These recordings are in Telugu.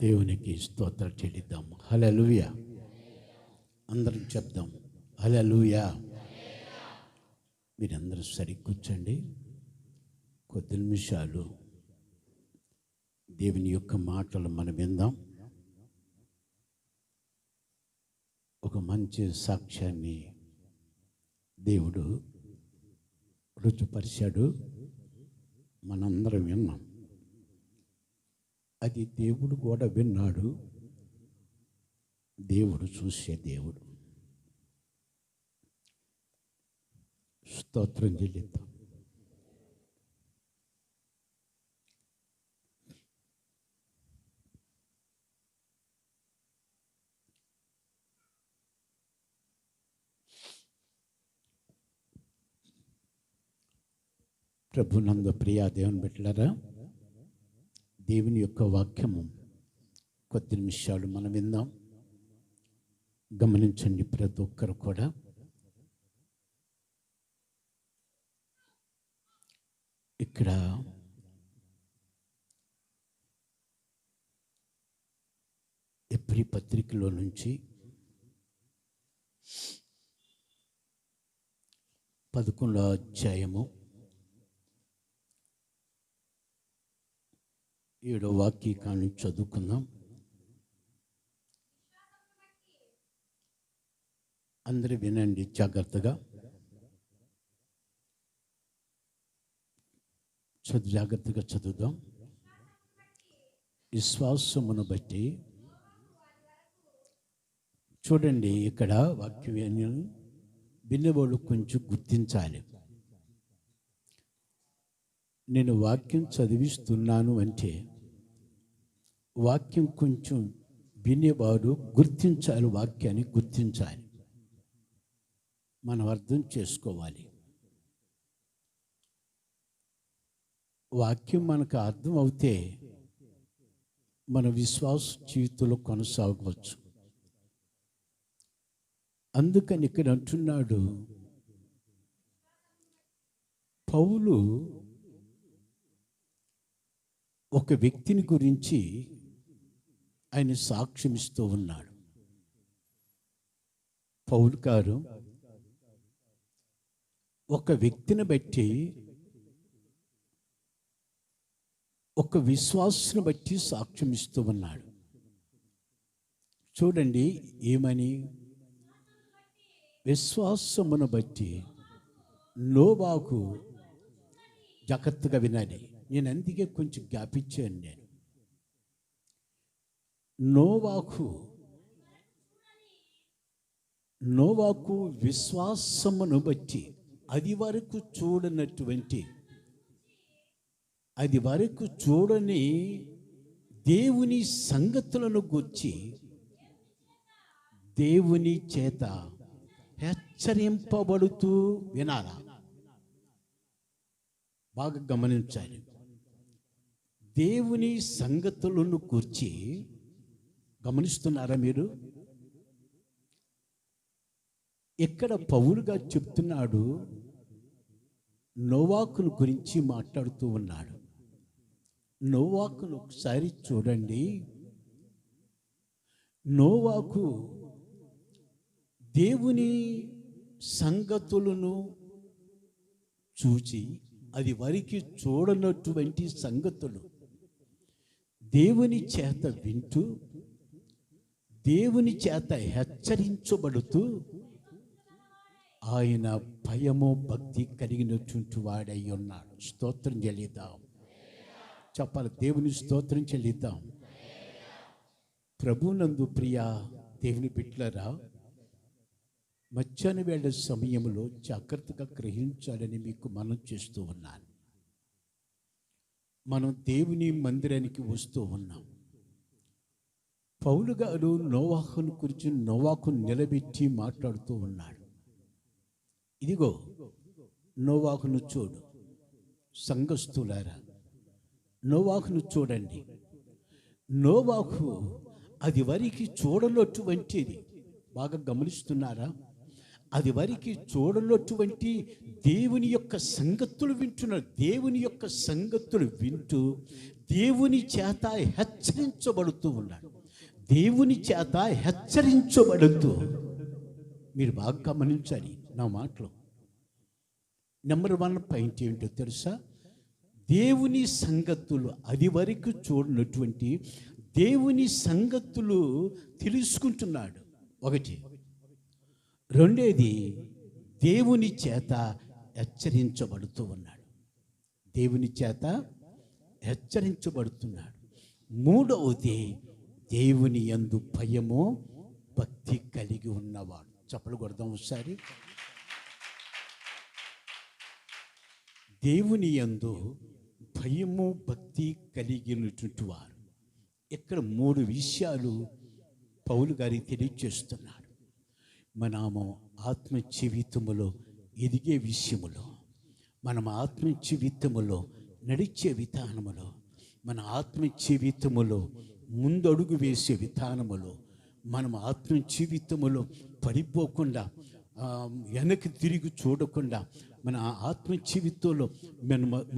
దేవునికి స్తోత్రం చెల్లిద్దాం. హల్లెలూయా. అందరం చెప్దాం హల్లెలూయా. మీరందరూ సరి కూర్చోండి. కొద్ది నిమిషాలు దేవుని యొక్క మాటలు మనం విందాం. ఒక మంచి సాక్ష్యాన్ని దేవుడు రుచిపరిచాడు, మనందరం విన్నాం. అది దేవుడు కూడా విన్నాడు. దేవుడు చూసే దేవుడు. స్తోత్రం చెల్లిద్దాం. ప్రభునందు ప్రియా దేవుని బిడ్డలారా, దేవుని యొక్క వాక్యము కొద్ది నిమిషాలు మనం విందాం. గమనించండి ప్రతి ఒక్కరు కూడా. ఇక్కడ ఎబ్రీ పత్రికలో నుంచి 11వ అధ్యాయము 7వ వాక్యాన్ని చదువుకుందాం. అందరూ వినండి జాగ్రత్తగా. జాగ్రత్తగా చదువుదాం. విశ్వాసమును బట్టి, చూడండి ఇక్కడ వాక్యం వినేవాళ్ళు కొంచెం గుర్తించాలి. నేను వాక్యం చదివిస్తున్నాను అంటే వాక్యం కొంచెం వినేవాడు గుర్తించాలి, వాక్యాన్ని గుర్తించాలి. మనం అర్థం చేసుకోవాలి. వాక్యం మనకు అర్థం అవుతే మన విశ్వాస జీవితంలో కొనసాగవచ్చు. అందుకని ఇక్కడ అంటున్నాడు పౌలు ఒక వ్యక్తిని గురించి ఆయన సాక్ష్యం ఇస్తూ ఉన్నాడు. పౌలు గారు ఒక వ్యక్తిని బట్టి, ఒక విశ్వాసుని బట్టి సాక్ష్యం ఇస్తూ ఉన్నాడు. చూడండి ఏమని, విశ్వాసమును బట్టి నోవాహు, జాగ్రత్తగా వినాలి. నేను అందుకే కొంచెం జ్ఞాపించాను. నేను నోవాహు విశ్వాసమును బట్టి అది వరకు చూడని దేవుని సంగతులను గూర్చి దేవుని చేత హెచ్చరింపబడుతూ వినాలా. బాగా గమనించాలి. దేవుని సంగతులను గూర్చి గమనిస్తున్నారా మీరు? ఇక్కడ పౌలుగా చెప్తున్నాడు, నోవాహును గురించి మాట్లాడుతూ ఉన్నాడు. నోవాహును ఒకసారి చూడండి. నోవాహు దేవుని సంగతులను చూచి అది వరకు చూడనటువంటి సంగతులు దేవుని చేత వింటూ, దేవుని చేత హెచ్చరించబడుతూ ఆయన భయము భక్తి కలిగినటువంటి వాడై ఉన్నాడు. స్తోత్రం చెల్లిద్దాం. చెప్పాలి, దేవుని స్తోత్రం చెల్లిద్దాం. ప్రభునందు ప్రియా దేవుని బిడ్డలారా, మధ్యాహ్న వేళ సమయంలో జాగ్రత్తగా గ్రహించాలని మీకు మనం చేస్తూ ఉన్నాను. మనం దేవుని మందిరానికి వస్తూ ఉన్నాం. పౌలు గారు నోవాహును గురించి నోవాహును నిలబెట్టి మాట్లాడుతూ ఉన్నాడు. ఇదిగో నోవాహును చూడు, సంఘస్థులారా నోవాహును చూడండి. నోవాహు అది వరకు చూడనటువంటిది. బాగా గమనిస్తున్నారా? అది వరకు చూడనటువంటి దేవుని యొక్క సంగతులు వింటున్నాడు. దేవుని యొక్క సంగతులు వింటూ దేవుని చేత హెచ్చరించబడుతూ ఉన్నాడు. దేవుని చేత హెచ్చరించబడుతూ, మీరు బాగా గమనించాలి నా మాటలు. నెంబర్ 1 పాయింట్ ఏంటో తెలుసా? దేవుని సంగతులు అది వరకు చూడనటువంటి దేవుని సంగతులు తెలుసుకుంటున్నాడు. ఒకటి. రెండేది, దేవుని చేత హెచ్చరించబడుతూ ఉన్నాడు. దేవుని చేత హెచ్చరించబడుతున్నాడు. మూడవది, దేవుని యందు భయము భక్తి కలిగి ఉన్నవాడు. చప్పలు కొడదాం ఒకసారి. దేవుని యందు భయము భక్తి కలిగినటువంటి వారు. ఇక్కడ 3 విషయాలు పౌలు గారికి తెలియజేస్తున్నాడు. మనము ఆత్మ జీవితములో ఎదిగే విషయములో, మనం ఆత్మ జీవితములో నడిచే విధానములో, మన ఆత్మ జీవితములో ముందడుగు వేసే విధానములో, మనం ఆత్మ జీవితములో పడిపోకుండా, వెనక్కి తిరిగి చూడకుండా, మన ఆత్మ జీవితంలో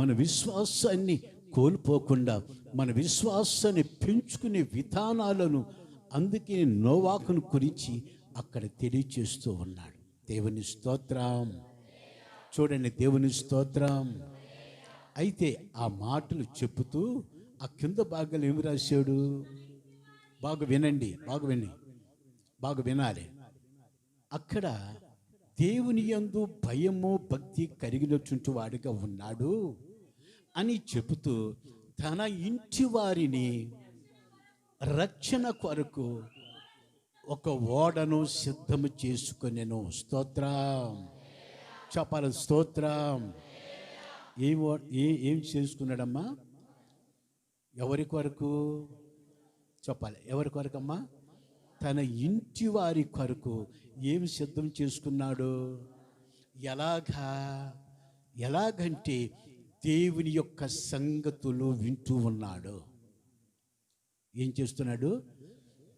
మన విశ్వాసాన్ని కోల్పోకుండా, మన విశ్వాసాన్ని పెంచుకునే విధానాలను అందుకే నోవాహును గురించి అక్కడ తెలియచేస్తూ ఉన్నాడు. దేవుని స్తోత్రం. చూడండి, దేవుని స్తోత్రం. అయితే ఆ మాటలు చెప్పుతూ ఆ కింద భాగాలు ఏమి రాశాడు? బాగా వినండి, బాగా వినాలి. అక్కడ దేవుని యందు భయము భక్తి కలిగినటువంటి వాడిగా ఉన్నాడు అని చెబుతూ తన ఇంటి వారిని రక్షణ కొరకు ఒక ఓడను సిద్ధము చేసుకొనెను. స్తోత్రం చెప్పాలి, స్తోత్రం. ఏం చేసుకున్నాడమ్మా? ఎవరి కొరకు చెప్పాలి, ఎవరి కొరకమ్మా? తన ఇంటి వారి కొరకు ఏమి సిద్ధం చేసుకున్నాడు? ఎలాగంటే దేవుని యొక్క సంగతులు వింటూ ఉన్నాడు. ఏం చేస్తున్నాడు?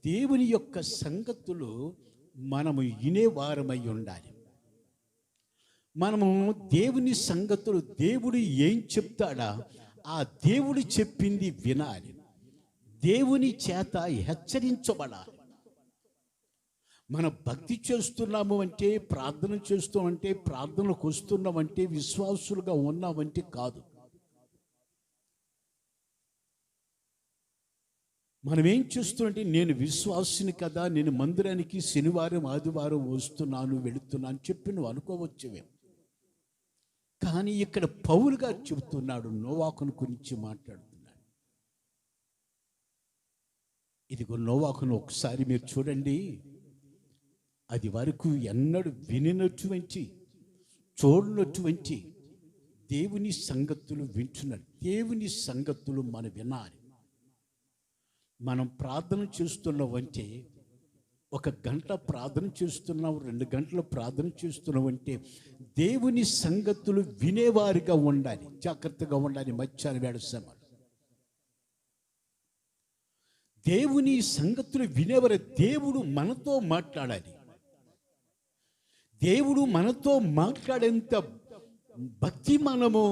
దేవుని యొక్క సంగతులు మనము వినేవారమై ఉండాలి. మనము దేవుని సంగతులు, దేవుడు ఏం చెప్తాడా ఆ దేవుడు చెప్పింది వినాలి. దేవుని చేత హెచ్చరించబడాలి. మన భక్తి చేస్తున్నాము అంటే, ప్రార్థన చేస్తామంటే, ప్రార్థనకు వస్తున్నామంటే, విశ్వాసులుగా ఉన్నామంటే కాదు. మనం ఏం చేస్తున్నామంటే, నేను విశ్వాసుని కదా, నేను మందిరానికి శనివారం ఆదివారం వస్తున్నాను వెళుతున్నాను చెప్పి నువ్వు అనుకోవచ్చువేం. కానీ ఇక్కడ పౌలు గారు చెబుతున్నాడు, నోవాహును గురించి మాట్లాడుతున్నాడు. ఇదిగో నోవాహును ఒకసారి మీరు చూడండి. అది వరకు ఎన్నడూ వినినటువంటి, చూడనటువంటి దేవుని సంగతులు వింటున్నాడు. దేవుని సంగతులు మనం వినాలి. మనం ప్రార్థన చేస్తున్నామంటే, 1 గంట ప్రార్థన చేస్తున్నాం, 2 గంటలు ప్రార్థన చేస్తున్నామంటే దేవుని సంగతులు వినేవారిగా ఉండాలి, జాగ్రత్తగా ఉండాలి. మధ్యాహ్నం వేళ సమయం దేవుని సంగతులు వినేవారు. దేవుడు మనతో మాట్లాడాలి. దేవుడు మనతో మాట్లాడేంత భక్తి మనము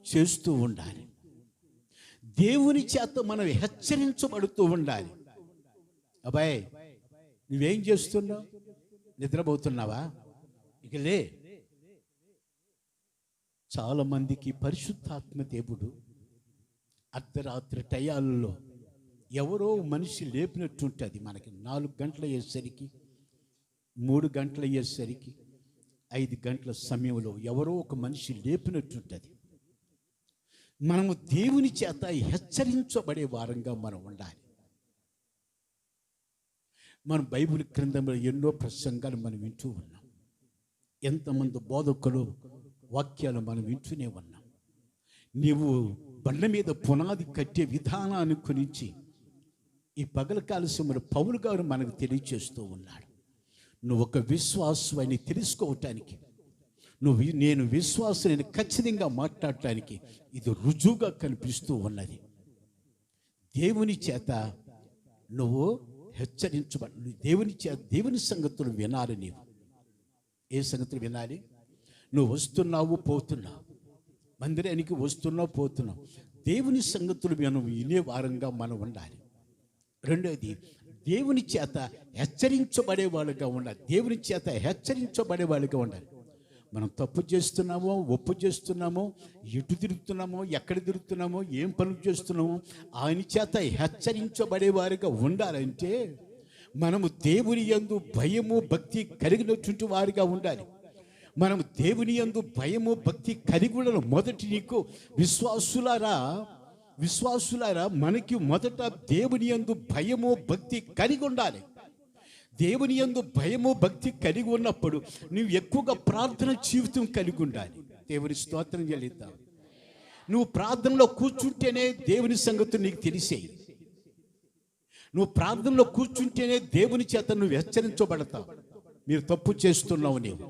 చేస్తూ ఉండాలి. దేవుని చేత మనం హెచ్చరించబడుతూ ఉండాలి. అబ్బాయి, నువ్వేం చేస్తున్నావు? నిద్రపోతున్నావా? ఇక లే. చాలామందికి పరిశుద్ధాత్మ దేవుడు అర్ధరాత్రి టయాల్లో ఎవరో మనిషి లేపినట్టుంటుంది. మనకి 4 గంటలు అయ్యేసరికి, 3 గంటలు అయ్యేసరికి, 5 గంటల సమయంలో ఎవరో ఒక మనిషి లేపినట్టుంటుంది. మనము దేవుని చేత హెచ్చరించబడే వారంగా మనం ఉండాలి. మనం బైబిల్ గ్రంథంలో ఎన్నో ప్రసంగాలు మనం వింటూ ఉన్నాం. ఎంతమంది బోధకులు వాక్యాలు మనం వింటూనే ఉన్నాం. నీవు బండ మీద పునాది కట్టే విధానాన్ని గురించి ఈ పగలకాల సమయంలో పౌలు గారు మనకు తెలియచేస్తూ ఉన్నాడు. నువ్వు ఒక విశ్వాసుని తెలుసుకోవటానికి, నేను విశ్వాసుని ఖచ్చితంగా మాట్లాడటానికి ఇది రుజువుగా కనిపిస్తూ ఉన్నది. దేవుని చేత నువ్వు హెచ్చరించబడి, దేవుని సంగతులు వినాలి. నీవు ఏ సంగతులు వినాలి? నువ్వు వస్తున్నావు పోతున్నావు, మందిరానికి వస్తున్నావు పోతున్నావు. దేవుని సంగతులు మనం వినే వారంగా మనం ఉండాలి. రెండోది, దేవుని చేత హెచ్చరించబడేవాళ్ళుగా ఉండాలి. దేవుని చేత హెచ్చరించబడేవాళ్ళుగా ఉండాలి. మనం తప్పు చేస్తున్నామో, ఒప్పు చేస్తున్నామో, ఎటు తిరుగుతున్నామో, ఎక్కడ తిరుగుతున్నామో, ఏం పనులు చేస్తున్నామో ఆయన చేత హెచ్చరించబడేవారుగా ఉండాలంటే మనము దేవుని యందు భయము భక్తి కలిగినటువంటి వారిగా ఉండాలి. మనం దేవుని యందు భయము భక్తి కలిగి ఉండడం మొదటి నీకు విశ్వాసులారా మనకి మొదట దేవుని యందు భయము భక్తి కలిగి ఉండాలి. దేవుని యందు భయము భక్తి కలిగి ఉన్నప్పుడు నువ్వు ఎక్కువగా ప్రార్థన జీవితం కలిగి ఉండాలి. దేవుని స్తోత్రం చెల్లిద్దాం. నువ్వు ప్రార్థనలో కూర్చుంటేనే దేవుని సంగతి నీకు తెలిసేయి. నువ్వు ప్రార్థనలో కూర్చుంటేనే దేవుని చేత నువ్వు హెచ్చరించబడతావు. మీరు తప్పు చేస్తున్నావు, నీవు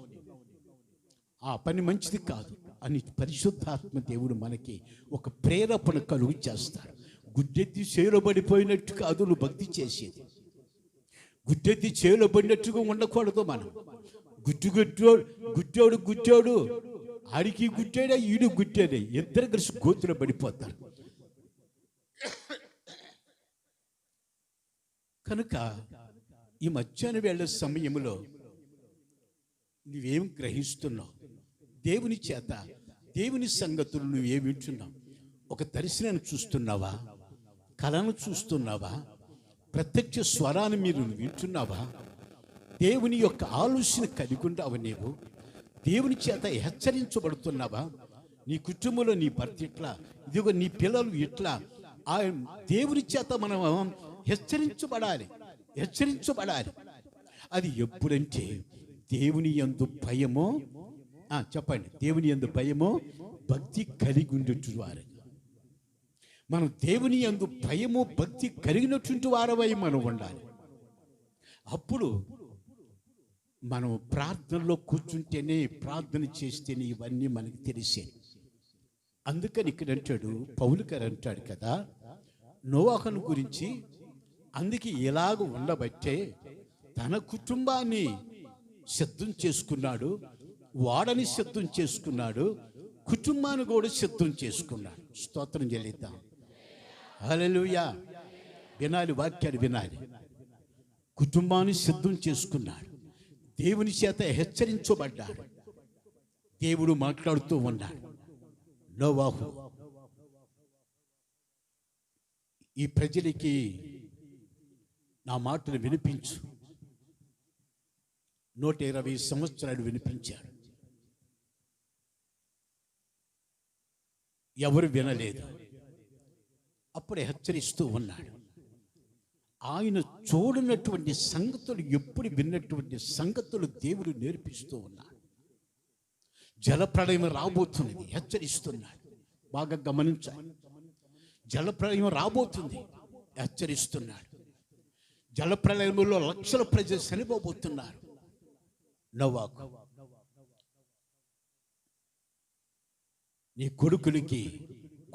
ఆ పని మంచిది కాదు అని పరిశుద్ధాత్మ దేవుడు మనకి ఒక ప్రేరేపణ కలుగు చేస్తాడు. గుడ్డెత్తి చేరబడిపోయినట్టు కాదు నువ్వు భక్తి చేసేది. గుడ్డెత్తి చేరబడినట్టుగా ఉండకూడదు. మనం గుడ్డోడు ఆడికి గుడ్డాడా ఈడు గుడ్డాడే, ఇద్దరు కలిసి గోతులో పడిపోతారు. కనుక ఈ మధ్యాహ్న వేళ సమయంలో నువ్వేం గ్రహిస్తున్నావు? దేవుని చేత దేవుని సంగతులు నువ్వేం వింటున్నావు? ఒక దర్శనాన్ని చూస్తున్నావా? కళను చూస్తున్నావా? ప్రత్యక్ష స్వరాన్ని మీరు వింటున్నావా? దేవుని యొక్క ఆలోచన కలిగి ఉన్నావా? నీవు దేవుని చేత హెచ్చరించబడుతున్నావా? నీ కుటుంబంలో నీ భర్త ఇట్లా, ఇదిగో నీ పిల్లలు ఇట్లా, ఆ దేవుని చేత మనం హెచ్చరించబడాలి. అది ఎప్పుడంటే దేవుని యందు భయమో, చెప్పండి, దేవుని యందు భయమో భక్తి కలిగి ఉండేటువంటి వారు. మనం దేవుని యందు భయము భక్తి కలిగినటువంటి వారమై మనం ఉండాలి. అప్పుడు మనం ప్రార్థనలో కూర్చుంటేనే, ప్రార్థన చేస్తేనే ఇవన్నీ మనకి తెలిసే. అందుకని ఇక్కడ అంటాడు, పౌలు గారు అంటాడు కదా, నోవాహును గురించి, అందుకే ఇలాగ ఉండబట్టే తన కుటుంబాన్ని సిద్ధం చేసుకున్నాడు, వాడని సిద్ధం చేసుకున్నాడు, కుటుంబాన్ని కూడా సిద్ధం చేసుకున్నాడు. స్తోత్రం చెల్లిద్దాం. హల్లెలూయా. వినాలి, వాక్యాన్ని వినాలి. కుటుంబాన్ని సిద్ధం చేసుకున్నాడు, దేవుని చేత హెచ్చరించబడ్డాడు, దేవుడు మాట్లాడుతూ ఉన్నాడు. నోవాహు, ఈ ప్రజలకి నా మాటలు వినిపించు. 120 సంవత్సరాలు వినిపించాడు, ఎవరు వినలేదు. అప్పుడే హెచ్చరిస్తూ ఉన్నాడు. ఆయన చూడనటువంటి సంగతులు, ఎప్పుడు విన్నటువంటి సంగతులు దేవుడు నేర్పిస్తూ ఉన్నాడు. జలప్రళయం రాబోతున్నది, హెచ్చరిస్తున్నాడు. బాగా గమనించాలి. జలప్రళయం రాబోతుంది, హెచ్చరిస్తున్నాడు. జలప్రళయంలో లక్షల ప్రజలు చనిపోబోతున్నారు. నోవాహు, నీ కొడుకులకి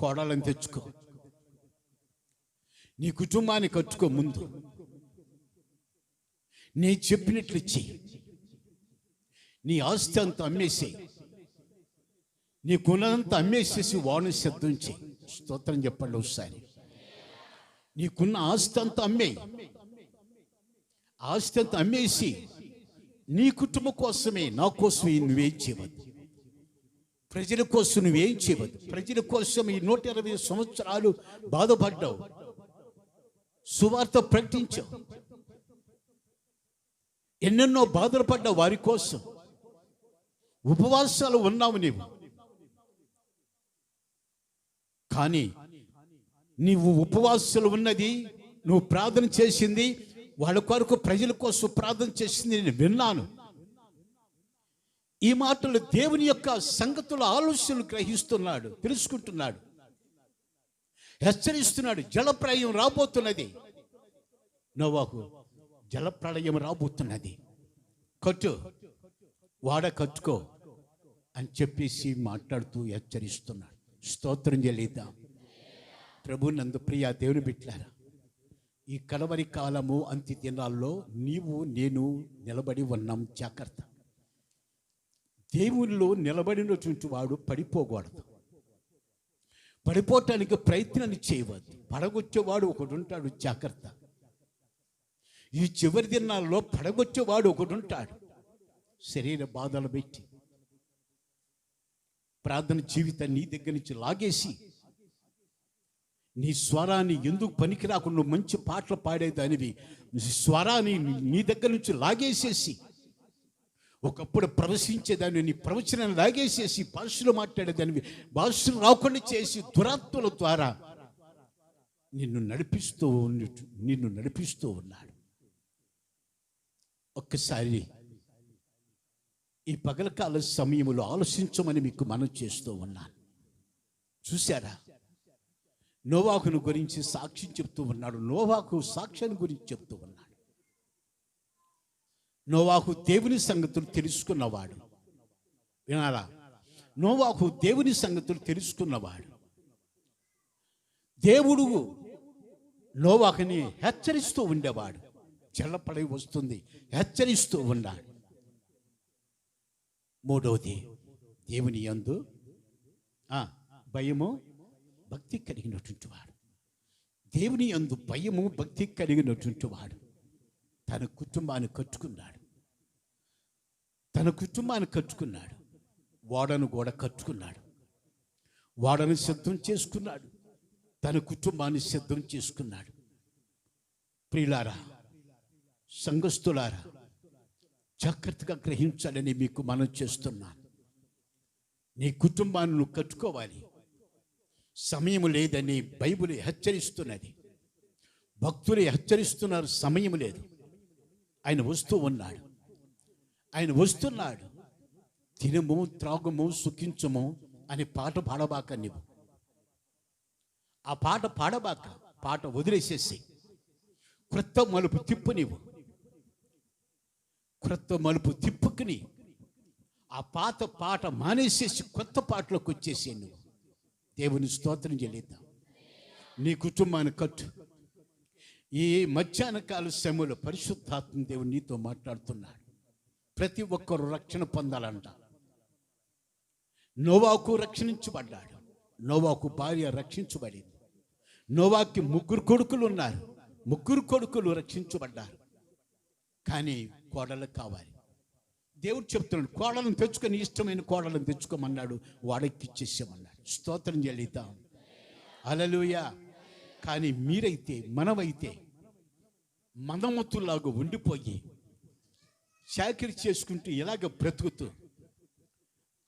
కోడలను తెచ్చుకో, నీ కుటుంబాన్ని కట్టుకో, ముందు నీ చెప్పినట్లు ఇచ్చి, నీ ఆస్తి అంతా అమ్మేసి, నీ కున్నంతా అమ్మేసేసి వాడిని సిద్ధం చేయి. స్తోత్రం చెప్పండి ఒకసారి. నీకున్న ఆస్తి అంతా అమ్మేయి. ఆస్తి అంతా అమ్మేసి నీ కుటుంబం కోసమే, నా కోసమే నువ్వేం చేయవద్దు. ప్రజల కోసం నువ్వేం చేయవద్దు. ప్రజల కోసం ఈ 120 సంవత్సరాలు బాధపడ్డావు, సువార్త ప్రకటించావు, ఎన్నెన్నో బాధలు పడ్డావు. వారి కోసం ఉపవాసాలు ఉన్నావు నీవు. కానీ నీవు ఉపవాసాలు ఉన్నది, నువ్వు ప్రార్థన చేసింది, వాళ్ళ కొరకు ప్రజల కోసం ప్రార్థన చేసింది నేను విన్నాను. ఈ మాటలు దేవుని యొక్క సంగతుల ఆలోచనలు గ్రహిస్తున్నాడు, తెలుసుకుంటున్నాడు, హెచ్చరిస్తున్నాడు. జలప్రళయం రాబోతున్నది. నోవాహు, జలప్రళయం రాబోతున్నది, వాడ కట్టుకో అని చెప్పేసి మాట్లాడుతూ హెచ్చరిస్తున్నాడు. స్తోత్రం చెల్లిద్దాం. ప్రభు నందు ప్రియ దేవుని బిడ్డలారా, ఈ కలవరి కాలము అంత్య దినాల్లో నీవు నేను నిలబడి ఉన్నాం. జాగ్రత్త. దేవునిలో నిలబడినటువంటి వాడు పడిపోకూడదు, పడిపోవటానికి ప్రయత్నాన్ని చేయవద్దు. పడగొచ్చేవాడు ఒకడు ఉంటాడు, జాగ్రత్త. ఈ చివరి దినాల్లో పడగొచ్చేవాడు ఒకడు ఉంటాడు, శరీర బాధలు పెట్టి ప్రార్థన జీవితాన్ని నీ దగ్గర నుంచి లాగేసి, నీ స్వరాన్ని ఎందుకు పనికి రాకుండా మంచి పాటలు పాడేదానివి స్వరాన్ని నీ దగ్గర నుంచి లాగేసేసి, ఒకప్పుడు ప్రవశించేదాన్ని నీ ప్రవచనాన్ని లాగేసేసి, భాషలు మాట్లాడేదానివి భాషలు రాకుండా చేసి దురాత్మల ద్వారా నిన్ను నడిపిస్తూ ఉన్నాడు. ఒక్కసారి ఈ పగలకాల సమయంలో ఆలోచించమని మీకు మనం చేస్తూ ఉన్నాను. చూశారా, నోవాహును గురించి సాక్ష్యం చెప్తూ ఉన్నాడు. నోవాహు సాక్ష్యాన్ని గురించి చెప్తూ ఉన్నాడు. నోవాహు దేవుని సంగతులు తెలుసుకున్నవాడు. వినాలా? నోవాహు దేవుని సంగతులు తెలుసుకున్నవాడు. దేవుడు నోవాహుని హెచ్చరిస్తూ ఉండేవాడు. చల్లపడి వస్తుంది, హెచ్చరిస్తూ ఉన్నాడు. మూడవది, దేవుని యందు భయము భక్తి కలిగినటువంటి వాడు. దేవుని యందు భయము భక్తి కలిగినటువంటి వాడు తన కుటుంబాన్ని కట్టుకున్నాడు. ఓడను కూడా కట్టుకున్నాడు. ఓడను సిద్ధం చేసుకున్నాడు. తన కుటుంబాన్ని సిద్ధం చేసుకున్నాడు. ప్రియులారా, సంఘస్థులారా, జాగ్రత్తగా గ్రహించాలని మీకు మనం చేస్తున్నాను. నీ కుటుంబాన్ని నువ్వు కట్టుకోవాలి. సమయం లేదని బైబిల్ హెచ్చరిస్తున్నది. భక్తులు హెచ్చరిస్తున్నారు, సమయం లేదు. ఆయన వస్తున్నాడు. తినము, త్రాగుము, సుఖించము అని పాట పాడబాక. నీవు ఆ పాట పాడబాక, పాట వదిలేసేసి క్రొత్త మలుపు తిప్పు. నీవు క్రొత్త మలుపు తిప్పుకుని ఆ పాత పాట మానేసేసి కొత్త పాటలోకి వచ్చేసి నువ్వు దేవుని స్తోత్రం చెల్లిద్దాం. నీ కుటుంబాన్ని కట్టు. ఈ మధ్యాహ్న కాల సమయంలో పరిశుద్ధాత్మ దేవుడు నీతో మాట్లాడుతున్నాడు. ప్రతి ఒక్కరు రక్షణ పొందాలంట. నోవాకు రక్షించబడ్డాడు. నోవాకు భార్య రక్షించబడింది. నోవాకి 3 కొడుకులు ఉన్నారు. 3 కొడుకులు రక్షించబడ్డారు. కానీ కోడలు కావాలి. దేవుడు చెప్తున్నాడు, కోడలను తెచ్చుకొని, ఇష్టమైన కోడలను తెచ్చుకోమన్నాడు. వాడకి ఇచ్చేసామన్నాడు. స్తోత్రం చెల్లిద్దాం. హల్లెలూయా. కానీ మీరైతే, మనమైతే మనమతులాగా ఉండిపోయి చాకిరి చేసుకుంటూ ఇలాగ బ్రతుకుతూ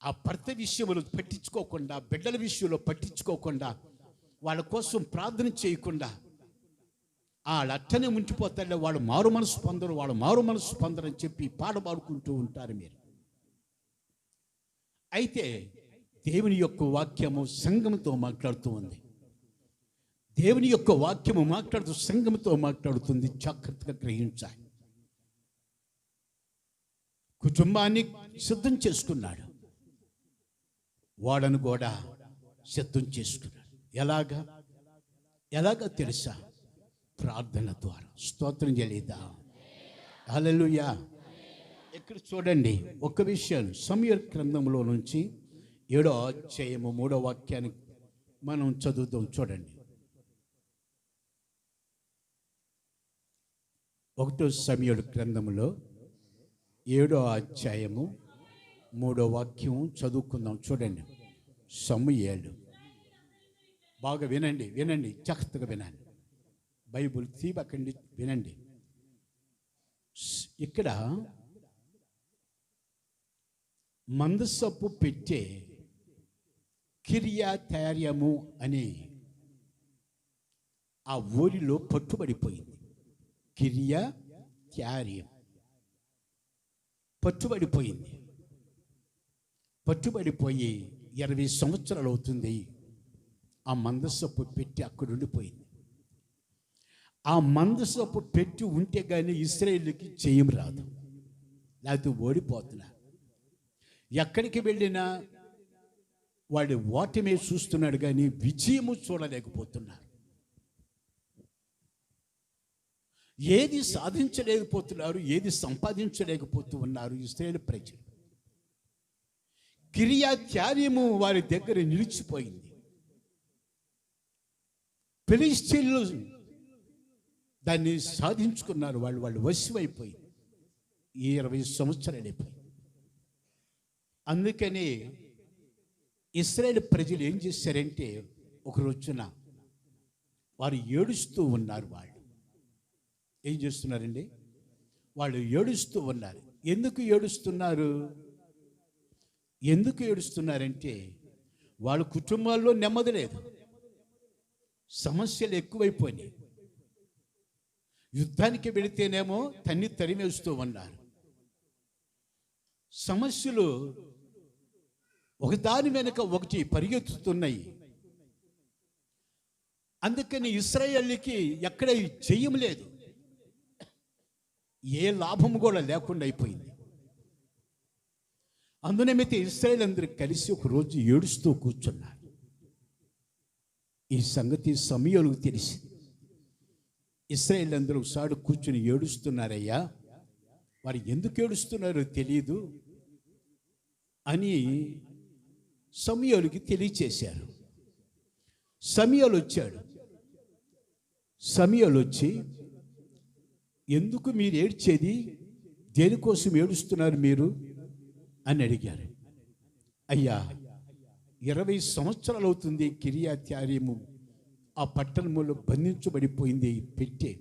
ఆ భర్త విషయంలో పట్టించుకోకుండా, బిడ్డల విషయంలో పట్టించుకోకుండా, వాళ్ళ కోసం ప్రార్థన చేయకుండా వాళ్ళు అట్టనే ఉంచిపోతాడే. వాళ్ళు మారు మనసు పొందరు అని చెప్పి పాట పాడుకుంటూ ఉంటారు మీరు. అయితే దేవుని యొక్క వాక్యము సంఘంతో మాట్లాడుతూ ఉంది. దేవుని యొక్క వాక్యము సంఘంతో మాట్లాడుతుంది. జాగ్రత్తగా గ్రహించాలి. కుటుంబాన్ని సిద్ధం చేసుకున్నాడు. వాడను కూడా సిద్ధం చేసుకున్నాడు. ఎలాగా తెలుసా? ప్రార్థన ద్వారా. స్తోత్రం చెల్లిద్దాం. హల్లెలూయా. ఇక్కడ చూడండి, ఒక విషయం సమూయేలు గ్రంథంలో నుంచి 7వ అధ్యాయము 3వ వాక్యాన్ని మనం చదువుతాం. చూడండి, 1వ సమూయేలు గ్రంథంలో 7వ అధ్యాయము 3వ వాక్యం చదువుకుందాం. చూడండి, సమూయేలు. బాగా వినండి, జాగ్రత్తగా వినండి. బైబుల్ తీయకండి, వినండి. ఇక్కడ మందసపు పెట్టే కిర్యతయారీము అనే ఆ ఊరిలో పట్టుబడిపోయింది. కిర్యతయారీము పట్టుబడిపోయి 20 సంవత్సరాలు అవుతుంది. ఆ మందసపు పెట్టి అక్కడ ఉండిపోయింది. ఆ మందసపు పెట్టి ఉంటే కానీ ఇశ్రాయేలుకి జయం రాదు, లేకపోతే ఓడిపోతున్నారు. ఎక్కడికి వెళ్ళినా వాడి ఓటమే చూస్తున్నాడు కానీ విజయము చూడలేకపోతున్నారు. ఏది సాధించలేకపోతున్నారు, ఏది సంపాదించలేకపోతూ ఉన్నారు ఇశ్రాయేలు ప్రజలు. కిర్యత్యారీము వారి దగ్గర నిలిచిపోయింది. ఫిలిష్తీయులు దాన్ని సాధించుకున్నారు. వాళ్ళు వశమైపోయింది. 20 సంవత్సరాలు అయిపోయింది. అందుకని ఇశ్రాయేలు ప్రజలు ఏం చేశారంటే, ఒక రోజున వారు ఏడుస్తూ ఉన్నారు. వాళ్ళు ఏం చేస్తున్నారండి? వాళ్ళు ఏడుస్తూ ఉన్నారు. ఎందుకు ఏడుస్తున్నారు? ఎందుకు ఏడుస్తున్నారంటే, వాళ్ళ కుటుంబాల్లో నెమ్మది లేదు, సమస్యలు ఎక్కువైపోయినాయి. యుద్ధానికి వెళితేనేమో తరిమేస్తూ ఉన్నారు. సమస్యలు ఒకదాని వెనుక ఒకటి పరిగెత్తుతున్నాయి. అందుకని ఇశ్రాయేలుకి ఎక్కడ జయం లేదు, ఏ లాభం కూడా లేకుండా అయిపోయింది. అందునిమిత్తం ఇశ్రాయేలు అందరూ కలిసి ఒక రోజు ఏడుస్తూ కూర్చున్నారు. ఈ సంగతి సమూయేలుకు తెలిసి, ఇశ్రాయేలు అందరూ ఒకసారి కూర్చుని ఏడుస్తున్నారయ్యా, వారు ఎందుకు ఏడుస్తున్నారో తెలియదు అని సమూయేలుకి తెలియచేశారు. సమూయేలు వచ్చాడు. సమూయేలు వచ్చి, ఎందుకు మీరు ఏడ్చేది, దేనికోసం ఏడుస్తున్నారు మీరు అని అడిగారు. అయ్యా, 20 సంవత్సరాలు అవుతుంది కిర్యత్యారీము ఆ పట్టణంలో బంధించబడిపోయింది. పెట్టే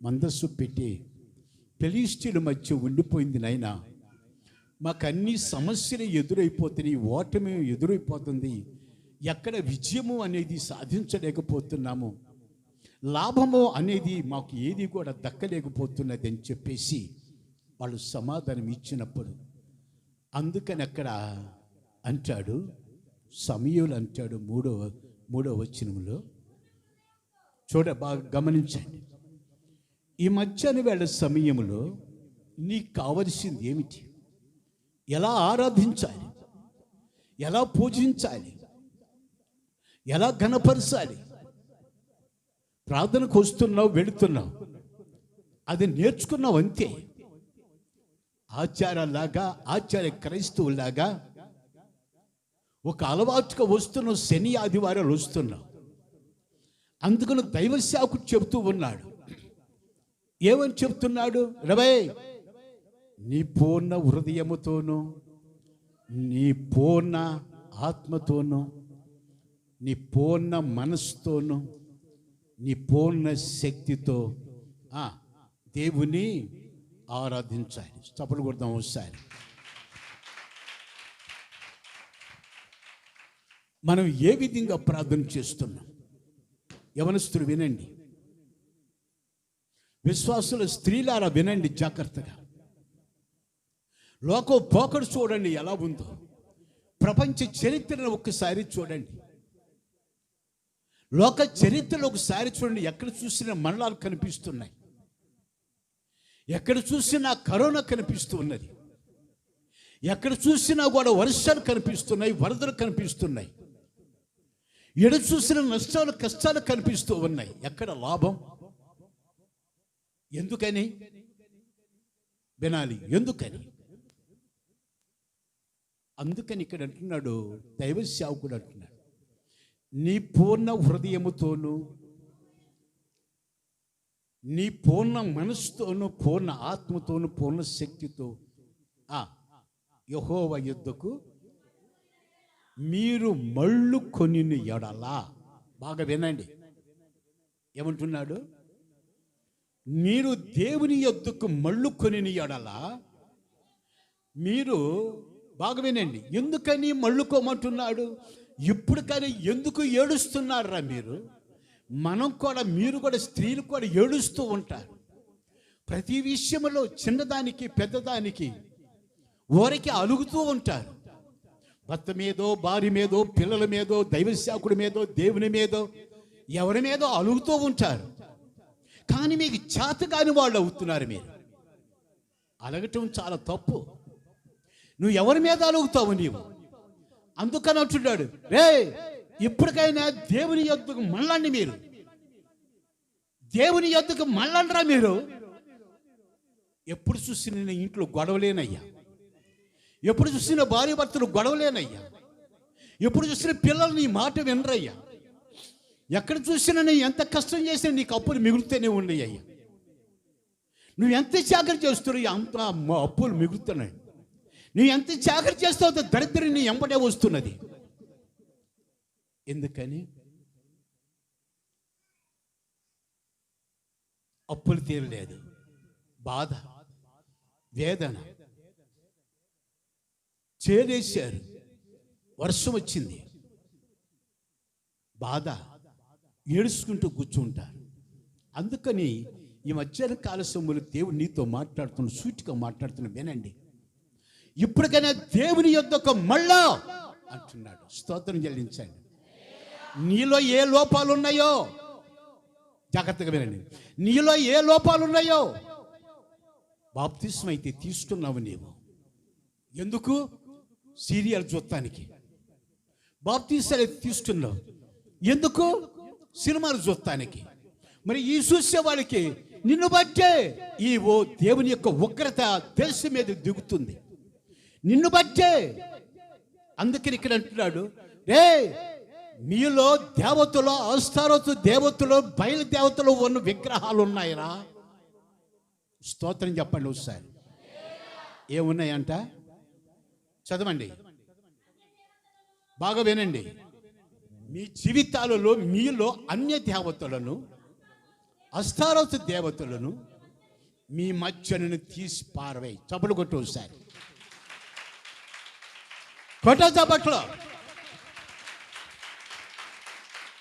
మందస్సు పెట్టి ఫిలిష్తీయుల మధ్య ఉండిపోయింది. నాయనా, మాకు అన్ని సమస్యలు ఎదురైపోతున్నాయి, ఓటమి ఎదురైపోతుంది, ఎక్కడ విజయము అనేది సాధించలేకపోతున్నాము, లాభము అనేది మాకు ఏది కూడా దక్కలేకపోతున్నది అని చెప్పేసి వాళ్ళు సమాధానం ఇచ్చినప్పుడు, అందుకని అక్కడ అంటాడు, సమూయేలు అంటాడు మూడవ వచనంలో, బాగా గమనించండి. ఈ మధ్యాహ్న వేళ సమయంలో నీకు కావలసింది ఏమిటి? ఎలా ఆరాధించాలి, ఎలా పూజించాలి, ఎలా ఘనపరచాలి? ప్రార్థనకు వస్తున్నావు, వెళుతున్నావు, అది నేర్చుకున్నావు అంతే. ఆచారాలాగా, ఆచార్య క్రైస్తవులాగా ఒక అలవాటుగా వస్తున్నావు, శని ఆదివారాలు వస్తున్నావు. అందుకని దైవ సేవకుడు చెబుతూ ఉన్నాడు. ఏమని చెప్తున్నాడు? రవై, నీ పూర్ణ హృదయముతోనూ, నీ పూర్ణ ఆత్మతోనూ, నీ పూర్ణ మనస్సుతోనూ, నీ పూర్ణ శక్తితో దేవుని ఆరాధించాలి. చప్పట్లు కొడదాం ఒకసారి. మనం ఏ విధంగా ప్రార్థన చేస్తున్నాం? యవనస్తులు వినండి, విశ్వాసుల స్త్రీలారా వినండి జాగ్రత్తగా. లోకం పోకడు చూడండి ఎలా ఉందో. ప్రపంచ చరిత్రను ఒక్కసారి చూడండి, లోక చరిత్రలో ఒకసారి చూడండి. ఎక్కడ చూసినా మరణాలు కనిపిస్తున్నాయి, ఎక్కడ చూసినా కరోనా కనిపిస్తూ ఉన్నది, ఎక్కడ చూసినా కూడా వర్షాలు కనిపిస్తున్నాయి, వరదలు కనిపిస్తున్నాయి, ఎడ చూసిన నష్టాలు కష్టాలు కనిపిస్తూ ఉన్నాయి. ఎక్కడ లాభం? ఎందుకని వినాలి, ఎందుకని? అందుకని ఇక్కడ అంటున్నాడు దైవ సేవకుడు అంటున్నాడు, నీ పూర్ణ హృదయముతోనూ, నీ పూర్ణ మనసుతోనూ, పూర్ణ ఆత్మతోనూ, పూర్ణ శక్తితో యెహోవా యుద్ధకు మీరు మళ్ళు కొనిన ఎడలా. బాగా వినండి, ఏమంటున్నాడు? మీరు దేవుని యొద్దకు మళ్ళు కొనిన ఎడలా. మీరు బాగా వినండి, ఎందుకని మళ్ళుకోమంటున్నాడు? ఇప్పుడు కానీ ఎందుకు ఏడుస్తున్నారా మీరు? మీరు కూడా స్త్రీలు కూడా ఏడుస్తూ ఉంటారు. ప్రతి విషయంలో చిన్నదానికి పెద్దదానికి ఊరికి అలుగుతూ ఉంటారు. భర్త మీదో, భార్య మీదో, పిల్లల మీదో, దైవసేవకుడి మీదో, దేవుని మీదో, ఎవరి మీదో అలుగుతూ ఉంటారు. కానీ మీకు చేతగాని వాళ్ళు అవుతున్నారు. మీరు అలగటం చాలా తప్పు. నువ్వు ఎవరి మీద అలుగుతావు నీవు? అందుకని అంటున్నాడు, రే ఇప్పటికైనా దేవుని యొద్దకు మళ్ళండి. మీరు దేవుని యొద్దకు మళ్ళండ్రా. మీరు ఎప్పుడు చూసి నేను ఇంట్లో గొడవలేనయ్యా, ఎప్పుడు చూసిన భార్య భర్తలు గొడవలేనయ్యా. ఎప్పుడు చూసిన పిల్లలు నీ మాట వినరయ్యా. ఎక్కడ చూసినా నీ ఎంత కష్టం చేసినా నీకు అప్పులు మిగులుతూనే ఉన్నాయి అయ్యా. నువ్వు ఎంత జాగ్రత్త చేస్తున్నావు అంత అప్పులు మిగులుతున్నాయి. నువ్వు ఎంత జాగ్రత్త చేస్తావు దరిద్రం నీ ఎంబడే వస్తున్నది. ఎందుకని? అప్పులు తీరలేదు, బాధ, వేదన. చేరేశారు, వర్షం వచ్చింది, బాధ, ఏడుచుకుంటూ కూర్చుంటారు. అందుకని ఈ మధ్యాహ్న కాల సమయంలో దేవుడు నీతో మాట్లాడుతున్న, సూటిగా మాట్లాడుతున్న, వినండి. ఇప్పటికైనా దేవుని యొద్దకు మళ్ళా అంటున్నాడు. స్తోత్రం చెల్లించండి. నీలో ఏ లోపాలు ఉన్నాయో జాగ్రత్తగా వినండి. నీలో ఏ లోపాలు ఉన్నాయో, బాప్తిస్మం అయితే తీసుకున్నావు నీవు. ఎందుకు? సీరియల్ చూడటానికి. బాప్తిస్మం అయితే తీసుకున్నావు ఎందుకు? సినిమాలు చూడటానికి. మరి ఈ చూసే వాళ్ళకి నిన్ను బట్టే ఈ దేవుని యొక్క ఉగ్రత దేశం మీద దిగుతుంది, నిన్ను బట్టే. అందుకని ఇక్కడ అంటున్నాడు, రే మీలో దేవతలు, అస్తారోతు దేవతలు, బయలు దేవతలు ఉన్న విగ్రహాలు ఉన్నాయిరా. స్తోత్రం చెప్పండి ఒకసారి. ఏమున్నాయంట? చదవండి, బాగా వినండి. మీ జీవితాలలో మీలో అన్య దేవతలను, అస్తారోతు దేవతలను మీ మధ్యను తీసి పారవేయి. చప్పలు కొట్టు ఒకసారి. కొట్ట చప్పట్లు.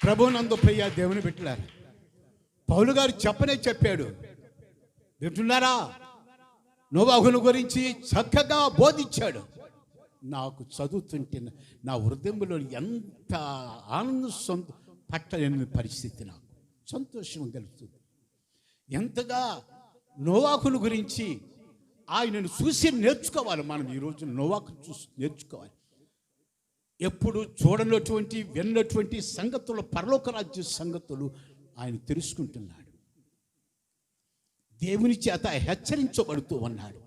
ప్రభునందు ప్రియ దేవుని బిడ్డలారా, పౌలు గారు చెప్పాడు. వింటున్నారా? నోవాహును గురించి చక్కగా బోధించాడు. నాకు చదువుతుంటే నా హృదయంలో ఎంత ఆనందం పట్టలేని పరిస్థితి, నాకు సంతోషం కలుగుతుంది. ఎంతగా నోవాహును గురించి ఆయనను చూసి నేర్చుకోవాలి. మనం ఈరోజు నోవాహును చూసి నేర్చుకోవాలి. ఎప్పుడు చూడనటువంటి, విన్నటువంటి సంగతులు, పరలోక రాజ్య సంగతులు ఆయన తెలుసుకుంటున్నాడు. దేవుని చేత హెచ్చరించబడుతూ ఉన్నాడు.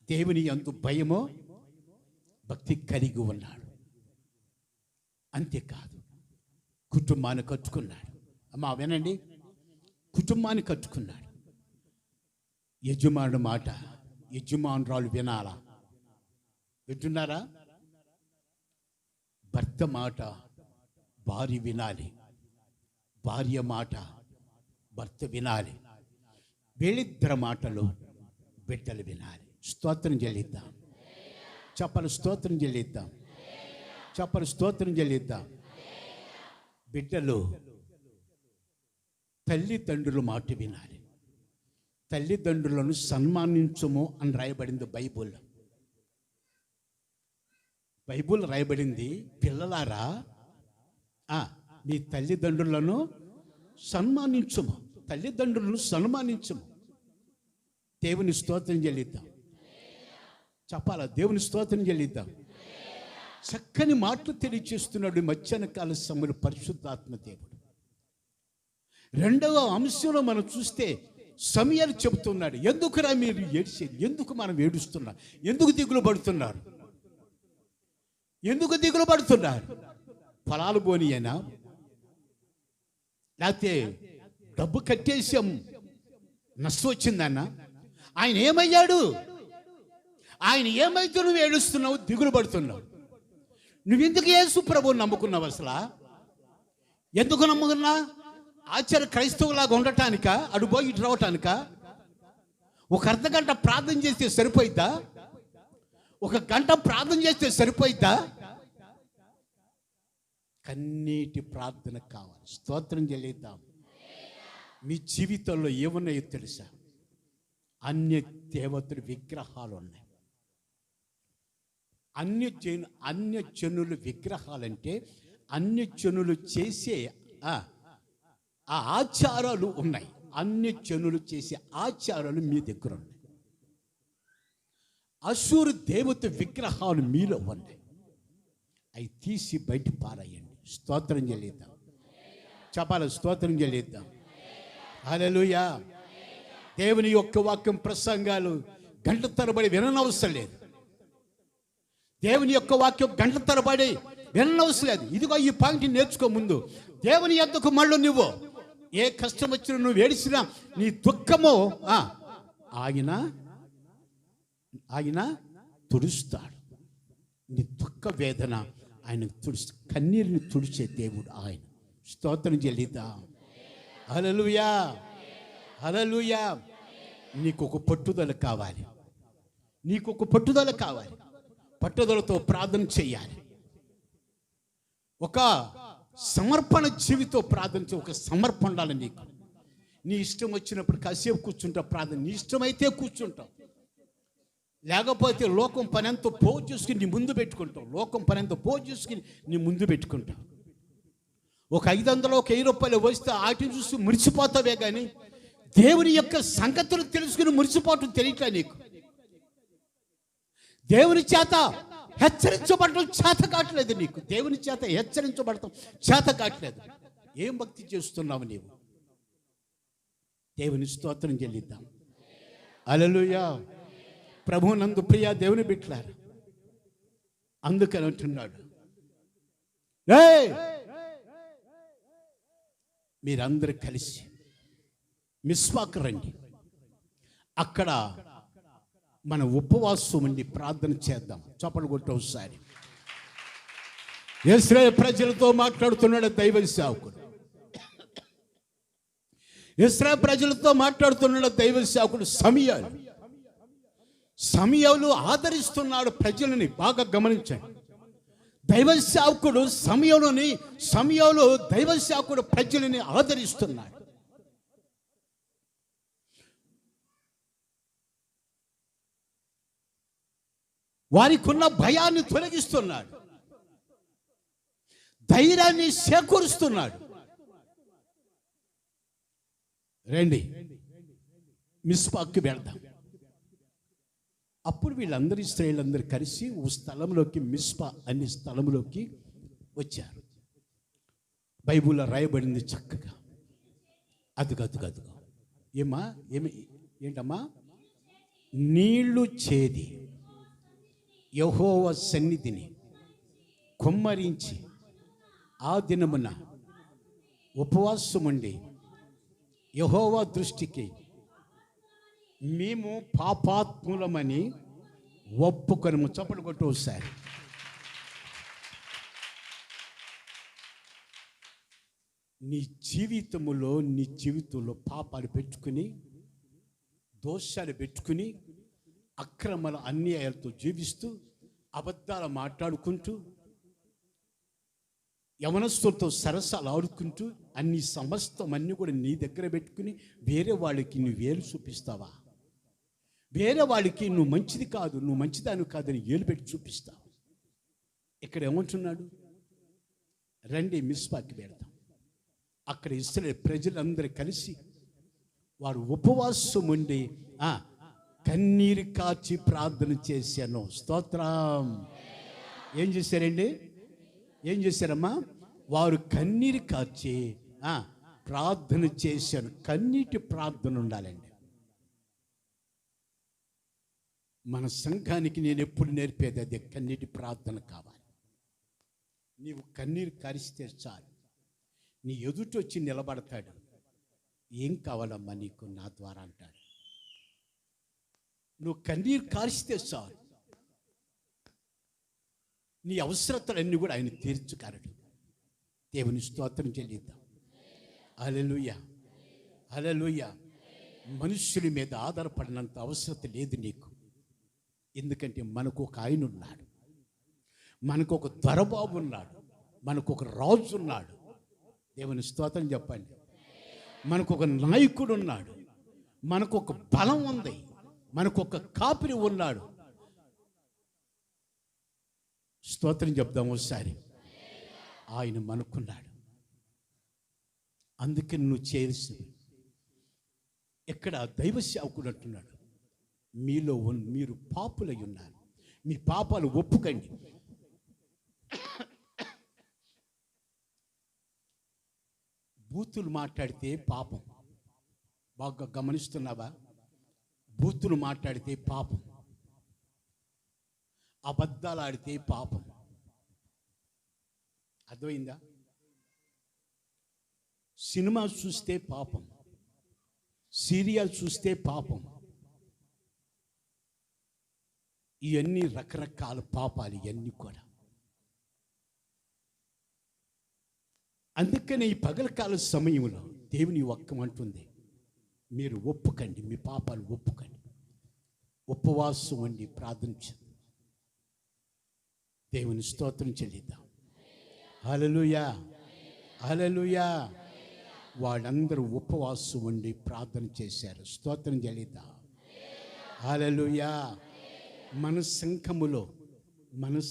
దేవుని యందు భయమో భక్తి కలిగి ఉన్నాడు. అంతేకాదు, కుటుంబాన్ని కట్టుకున్నాడు. అమ్మా వినండి, కుటుంబాన్ని కట్టుకున్నాడు. యజమానుడు మాట యజమానురాలు వినాలా? వింటున్నారా? భర్త మాట భార్య వినాలి, భార్య మాట భర్త వినాలి. వీళ్ళిద్దరి మాటలు బిడ్డలు వినాలి. స్తోత్రం చెల్లిద్దాం. చెప్పలు స్తోత్రం చెల్లిద్దాం. చెప్పలు స్తోత్రం చెల్లిద్దాం. బిడ్డలు తల్లిదండ్రుల మాట వినాలి. తల్లిదండ్రులను సన్మానించుము అని రాయబడింది బైబుల్. బైబుల్ రాయబడింది, పిల్లలారా మీ తల్లిదండ్రులను సన్మానించుము, తల్లిదండ్రులను సన్మానించుము. దేవుని స్తోత్రం చెల్లిద్దాం. చెప్పాలా? దేవుని స్తోత్రం చెల్లిద్దాం. చక్కని మాటలు తెలియచేస్తున్నాడు మధ్యాహ్న కాల సమయంలో పరిశుద్ధాత్మ దేవుడు. రెండవ అంశంలో మనం చూస్తే సమయాలు చెబుతున్నాడు. ఎందుకురా మీరు ఏడ్చేది? ఎందుకు మనం ఏడుస్తున్నాం? ఎందుకు దిగులు పడుతున్నారు? ఎందుకు దిగులు పడుతున్నారు? పొలాలు పోనీయేనా? లేకపోతే డబ్బు కట్టేసాం నష్టం వచ్చిందన్న? ఆయన ఏమయ్యాడు? ఆయన ఏమైతే నువ్వు ఏడుస్తున్నావు, దిగులు పడుతున్నావు? నువ్వెందుకు యేసు ప్రభువుని నమ్ముకున్నావు? అసలు ఎందుకు నమ్ముకున్నా? ఆచార్య క్రైస్తవులాగా ఉండటానిక? అడుపోయి ఇటు రావటానిక? ఒక అర్ధగంట ప్రార్థన చేస్తే సరిపోయిద్దా? ఒక గంట ప్రార్థన చేస్తే సరిపోయిద్దా? కన్నీటి ప్రార్థన కావాలి. స్తోత్రం చెల్లిద్దాం. మీ జీవితంలో ఏమున్నాయో తెలుసా? అన్య దేవతలు విగ్రహాలు ఉన్నాయి. అన్యజనుల విగ్రహాలంటే అన్యజనులు చేసే ఆ ఆచారాలు ఉన్నాయి. అన్యజనులు చేసే ఆచారాలు మీ దగ్గర ఉన్నాయి. అసూరు దేవత విగ్రహాలు మీలో ఉన్నాయి. అవి తీసి బయట పారేయండి. స్తోత్రం చెల్లిద్దాం. చెప్పాలి, స్తోత్రం చెల్లిద్దాం. హల్లెలూయా. దేవుని యొక్క వాక్యం ప్రసంగాలు గంటల తరబడి విననవసరం లేదు. దేవుని యొక్క వాక్యం గంటల తరబడి విననవసరం లేదు. ఇదిగో ఈ పాయింట్ నేర్చుకో. ముందు దేవుని యొద్దకు మళ్ళీ నువ్వు ఏ కష్టం వచ్చినా నువ్వు ఏడిసినా నీ దుఃఖము ఆయన తుడుస్తాడు. నీ దుఃఖ వేదన ఆయన కన్నీరుని తుడిచే దేవుడు ఆయన. స్తోత్రం చెల్లిద్దాం. హల్లెలూయా, హల్లెలూయా. నీకు ఒక పట్టుదల కావాలి, నీకు ఒక పట్టుదల కావాలి. పట్టుదలతో ప్రార్థన చేయాలి. ఒక సమర్పణ జీవితం ప్రార్థన చేయ, ఒక సమర్పణ ఉండాలి నీకు. నీ ఇష్టం వచ్చినప్పుడు కాసేపు కూర్చుంటావు ప్రార్థన, నీ ఇష్టమైతే కూర్చుంటావు. లేకపోతే లోకం పని ఎంతో పోజు చేసుకుని నీ ముందు పెట్టుకుంటావు. లోకం పని ఎంతో పోజు చేసుకుని నీ ముందు పెట్టుకుంటావు. ఒక 500 ఒక 1000 రూపాయలు వస్తే వాటిని చూసి మురిసిపోతావే కానీ దేవుని యొక్క సంగతులు తెలుసుకుని మురిసిపోవటం తెలియట్లే నీకు. దేవుని చేత హెచ్చరించబడటం చేత కావట్లేదు నీకు. దేవుని చేత హెచ్చరించబడటం చేత కావట్లేదు. ఏం భక్తి చేస్తున్నావు నీవు? దేవుని స్తోత్రం చెల్లిద్దాం. హల్లెలూయా. ప్రభువునందు ప్రియ దేవుని బిడ్డలారా, అందుకని అంటున్నాడు, మీరందరూ కలిసి మిస్వాకు రండి, అక్కడ మన ఉపవాసం ఉండి ప్రార్థన చేద్దాం. చప్పట్లు కొట్టి ఒకసారి. ఇశ్రాయేలు ప్రజలతో మాట్లాడుతున్నాడు దైవ సేవకుడు. ఇశ్రాయేలు ప్రజలతో మాట్లాడుతున్నాడు దైవ సేవకుడు సమూయేలు ఆదరిస్తున్నాడు ప్రజలని. బాగా గమనించండి. దైవ సేవకుడు సమూయేలు దైవ సేవకుడు ప్రజలని ఆదరిస్తున్నాడు. వారికి ఉన్న భయాన్ని తొలగిస్తున్నాడు, ధైర్యాన్ని చేకూరుస్తున్నాడు. రండి మిస్పాకి వెళ్దాం. అప్పుడు వీళ్ళందరూ ఇశ్రాయేలులందరూ కలిసి ఓ స్థలంలోకి, మిస్పా అనే స్థలంలోకి వచ్చారు. బైబిల్లో రాయబడింది చక్కగా. అదుగో ఏంటమ్మా? నీళ్లు చేది యెహోవా సన్నిధిని కుమ్మరించి ఆ దినమున ఉపవాసం ఉండి యెహోవా దృష్టికి మేము పాపాత్ములమని ఒప్పుకొనము. చప్పట్లు కొట్టు ఒకసారి. నీ జీవితంలో పాపాలు పెట్టుకుని, దోషాలు పెట్టుకుని, అక్రమాల అన్యాయాలతో జీవిస్తూ, అబద్ధాలు మాట్లాడుకుంటూ, యవనస్తులతో సరసాలు ఆడుకుంటూ, సమస్తమన్నీ కూడా నీ దగ్గర పెట్టుకుని వేరే వాళ్ళకి నువ్వు వేలు చూపిస్తావా? వేరే వాళ్ళకి నువ్వు మంచిది కాదు, నువ్వు మంచిదాన్ని కాదని ఏలు పెట్టి చూపిస్తావు. ఇక్కడ ఏమంటున్నాడు? రండి మిస్పాకి వెళ్దాం. అక్కడ ఇశ్రాయేలు ప్రజలందరూ కలిసి వారు ఉపవాసం ఉండి కన్నీరు కాచి ప్రార్థన చేశాను. స్తోత్రం. ఏం చేశారండి? ఏం చేశారమ్మా? వారు కన్నీరు కాచి ప్రార్థన చేశాను. కన్నీటి ప్రార్థన ఉండాలండి. మన సంఘానికి నేను ఎప్పుడు నేర్పేది అదే, కన్నీటి ప్రార్థన కావాలి. నీవు కన్నీరు కారిస్తే చాలు, నీ ఎదుటి వచ్చి నిలబడతాడు. ఏం కావాలమ్మా నీకు నా ద్వారా అంటాడు. నువ్వు కన్నీరు కారిస్తే చాలు, నీ అవసరతలన్నీ కూడా ఆయన తీర్చుకారడు. దేవుని స్తోత్రం చెల్లిద్దాం. హల్లెలూయా, హల్లెలూయా. మనుషుల మీద ఆధారపడినంత అవసరం లేదు నీకు. ఎందుకంటే మనకు ఒక ఆయన ఉన్నాడు, మనకు ఒక దొరబాబు ఉన్నాడు, మనకు ఒక రాజు ఉన్నాడు. దేవుని స్తోత్రం చెప్పండి. మనకు ఒక నాయకుడు ఉన్నాడు, మనకు ఒక బలం ఉంది, మనకు ఒక కాపరి ఉన్నాడు. స్తోత్రం చెప్దాం ఒకసారి. ఆయన మనకున్నాడు. అందుకని నువ్వు చేయాల్సింది, ఇక్కడ దైవ సేవకుడు అంటున్నాడు, మీరు పాపులై ఉన్నారు, మీ పాపాలు ఒప్పుకండి. బూతులు మాట్లాడితే పాపం. బాగా గమనిస్తున్నావా? బూతులు మాట్లాడితే పాపం, అబద్ధాలు ఆడితే పాపం. అర్థమైందా? సినిమా చూస్తే పాపం, సీరియల్ చూస్తే పాపం. ఇవన్నీ రకరకాల పాపాలు, ఇవన్నీ కూడా. అందుకని ఈ పగలకాల సమయంలో దేవుని వాక్యం అంటుంది, మీరు ఒప్పుకండి, మీ పాపాలు ఒప్పుకండి, ఉపవాసం వండి ప్రార్థించండి. దేవుని స్తోత్రం చెల్లిద్దాం. హల్లెలూయా, హల్లెలూయా. వాళ్ళందరూ ఉపవాసం వండి ప్రార్థన చేశారు. స్తోత్రం చెల్లిద్దాం. హల్లెలూయా. మన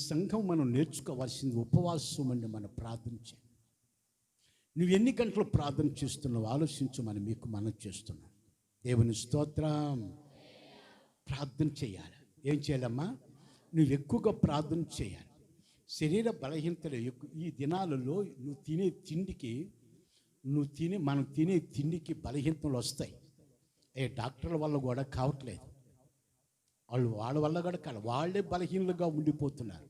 సంఘం మనం నేర్చుకోవాల్సింది ఉపవాసం వండి మనం ప్రార్థించాలి. నువ్వు ఎన్ని గంటలు ప్రార్థన చేస్తున్నావు ఆలోచించమని మీకు మనం చేస్తున్నాం. దేవుని స్తోత్రం. ప్రార్థన చేయాలి. ఏం చేయాలమ్మా? నువ్వు ఎక్కువగా ప్రార్థన చేయాలి. శరీర బలహీనతలు ఈ దినాలలో మనం తినే తిండికి బలహీనతలు వస్తాయి. డాక్టర్ల వల్ల కూడా కావట్లేదు, వాళ్ళ వల్ల కూడా కాదు, వాళ్ళే బలహీనలుగా ఉండిపోతున్నారు.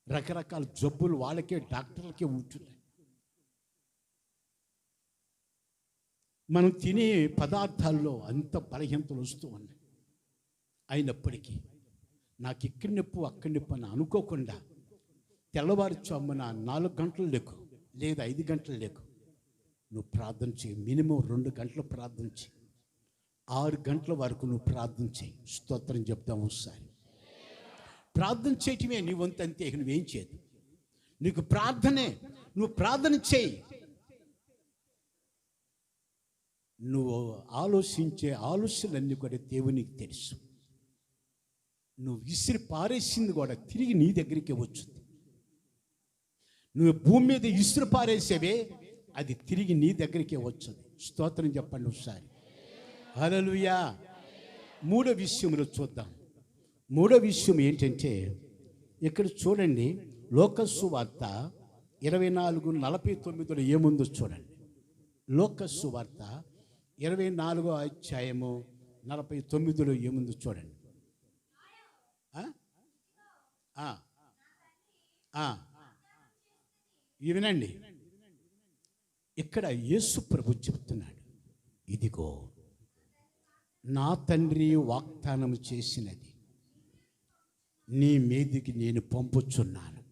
రకరకాల జబ్బులు వాళ్ళకే, డాక్టర్లకే ఉంటున్నాయి. మనం తినే పదార్థాల్లో అంత బలహీనతలు వస్తూ ఉన్నాయి. అయినప్పటికీ నాకు ఇక్కడ నొప్పు అక్కడి నొప్పు అని అనుకోకుండా తెల్లవారుచామున 4 గంటలు లేకు, లేదా 5 గంటలు లేకు, నువ్వు ప్రార్థన చేయి. మినిమం 2 గంటలు ప్రార్థన చేయి. 6 గంటల వరకు నువ్వు ప్రార్థన చేయి. స్తోత్రం చెప్తాం. ఒకసారి ప్రార్థన చేయటమే నీ వంతు, అంతే. నువ్వేం చేయదు, నీకు ప్రార్థనే. నువ్వు ప్రార్థన చేయి. నువ్వు ఆలోచించే ఆలోచనలన్నీ కూడా దేవునికి తెలుసు. నువ్వు విసిరి పారేసింది కూడా తిరిగి నీ దగ్గరికి వచ్చుద్ది. నువ్వు భూమి మీద విసిరి పారేసేవే, అది తిరిగి నీ దగ్గరికే వచ్చుద్ది. స్తోత్రం చెప్పండి ఒకసారి. హల్లెలూయా. 3వ విషయంలో చూద్దాం. 3వ విషయం ఏంటంటే, ఇక్కడ చూడండి, లోకాసు సువార్త 24:49 ఏముందో చూడండి. లోకాసు సువార్త 24వ అధ్యాయము 49 ఏముందో చూడండి. వినండి. ఇక్కడ యేసు ప్రభు చెప్తున్నాడు, ఇదిగో నా తండ్రి వాగ్దానం చేసినది నీ మీదికి నేను పంపుచున్నాను.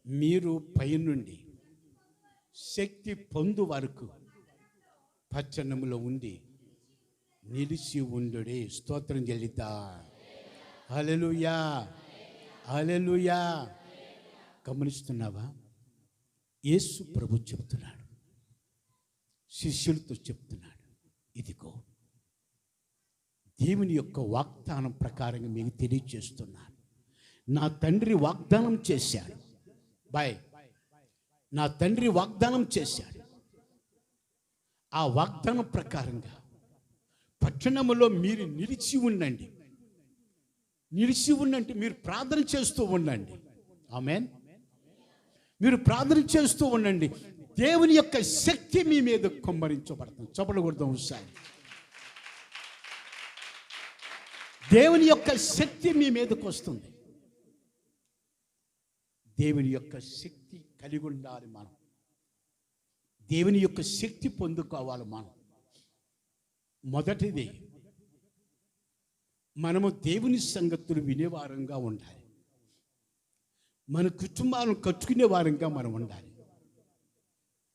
మీరు పైనుండి శక్తి పొందు వరకు పట్టణంలో ఉండి నిలిచి ఉండుడే. స్తోత్రం చెల్లిద్దా. హల్లెలూయా, హల్లెలూయా. గమనిస్తున్నావా? యేసు ప్రభు చెప్తున్నాడు, శిష్యులతో చెప్తున్నాడు, ఇదిగో దేవుని యొక్క వాగ్దానం ప్రకారంగా మీకు తెలియజేస్తున్నాను. నా తండ్రి వాగ్దానం చేశాడు. నా తండ్రి వాగ్దానం చేశాడు. ఆ వాగ్దానం ప్రకారంగా పట్టణములో మీరు నిలిచి ఉండండి. నిలిచి ఉండండి, మీరు ప్రార్థన చేస్తూ ఉండండి. ఆమేన్. మీరు ప్రార్థన చేస్తూ ఉండండి. దేవుని యొక్క శక్తి మీ మీద కుమ్మరించబడుతుంది. చప్పట్లు కొడదాం ఒకసారి. దేవుని యొక్క శక్తి మీ మీదకు వస్తుంది. దేవుని యొక్క శక్తి కలిగి ఉండాలి మనం. దేవుని యొక్క శక్తి పొందుకోవాలి మనం. మొదటిది, మనము దేవుని సంగతులు వినేవారంగా ఉండాలి. మన కుటుంబాలను కట్టుకునే వారంగా మనం ఉండాలి.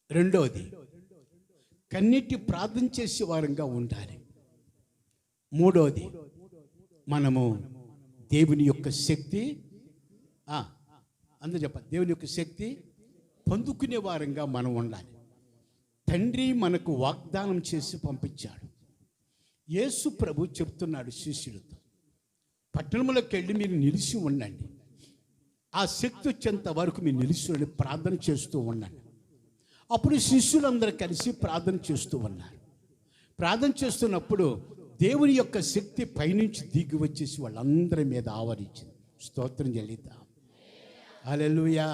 రెండవది, కన్నీటి ప్రార్థన చేసే వారంగా ఉండాలి. మూడవది, మనము దేవుని యొక్క శక్తి అందరూ చెప్పాలి, దేవుని యొక్క శక్తి పొందుకునే వారంగా మనం ఉండాలి. తండ్రి మనకు వాగ్దానం చేసి పంపించాడు. యేసు ప్రభు చెప్తున్నాడు శిష్యులతో, పట్టణంలోకి వెళ్ళి మీరు నిలిచి ఉండండి. ఆ శక్తి వచ్చేంత వరకు మీరు నిలిచి ఉండి ప్రార్థన చేస్తూ ఉండండి. అప్పుడు శిష్యులందరూ కలిసి ప్రార్థన చేస్తూ ఉన్నారు. ప్రార్థన చేస్తున్నప్పుడు దేవుని యొక్క శక్తి పైనుంచి దిగి వచ్చేసి వాళ్ళందరి మీద ఆవరించింది. స్తోత్రం చెల్లిద్దాం. హల్లెలూయా.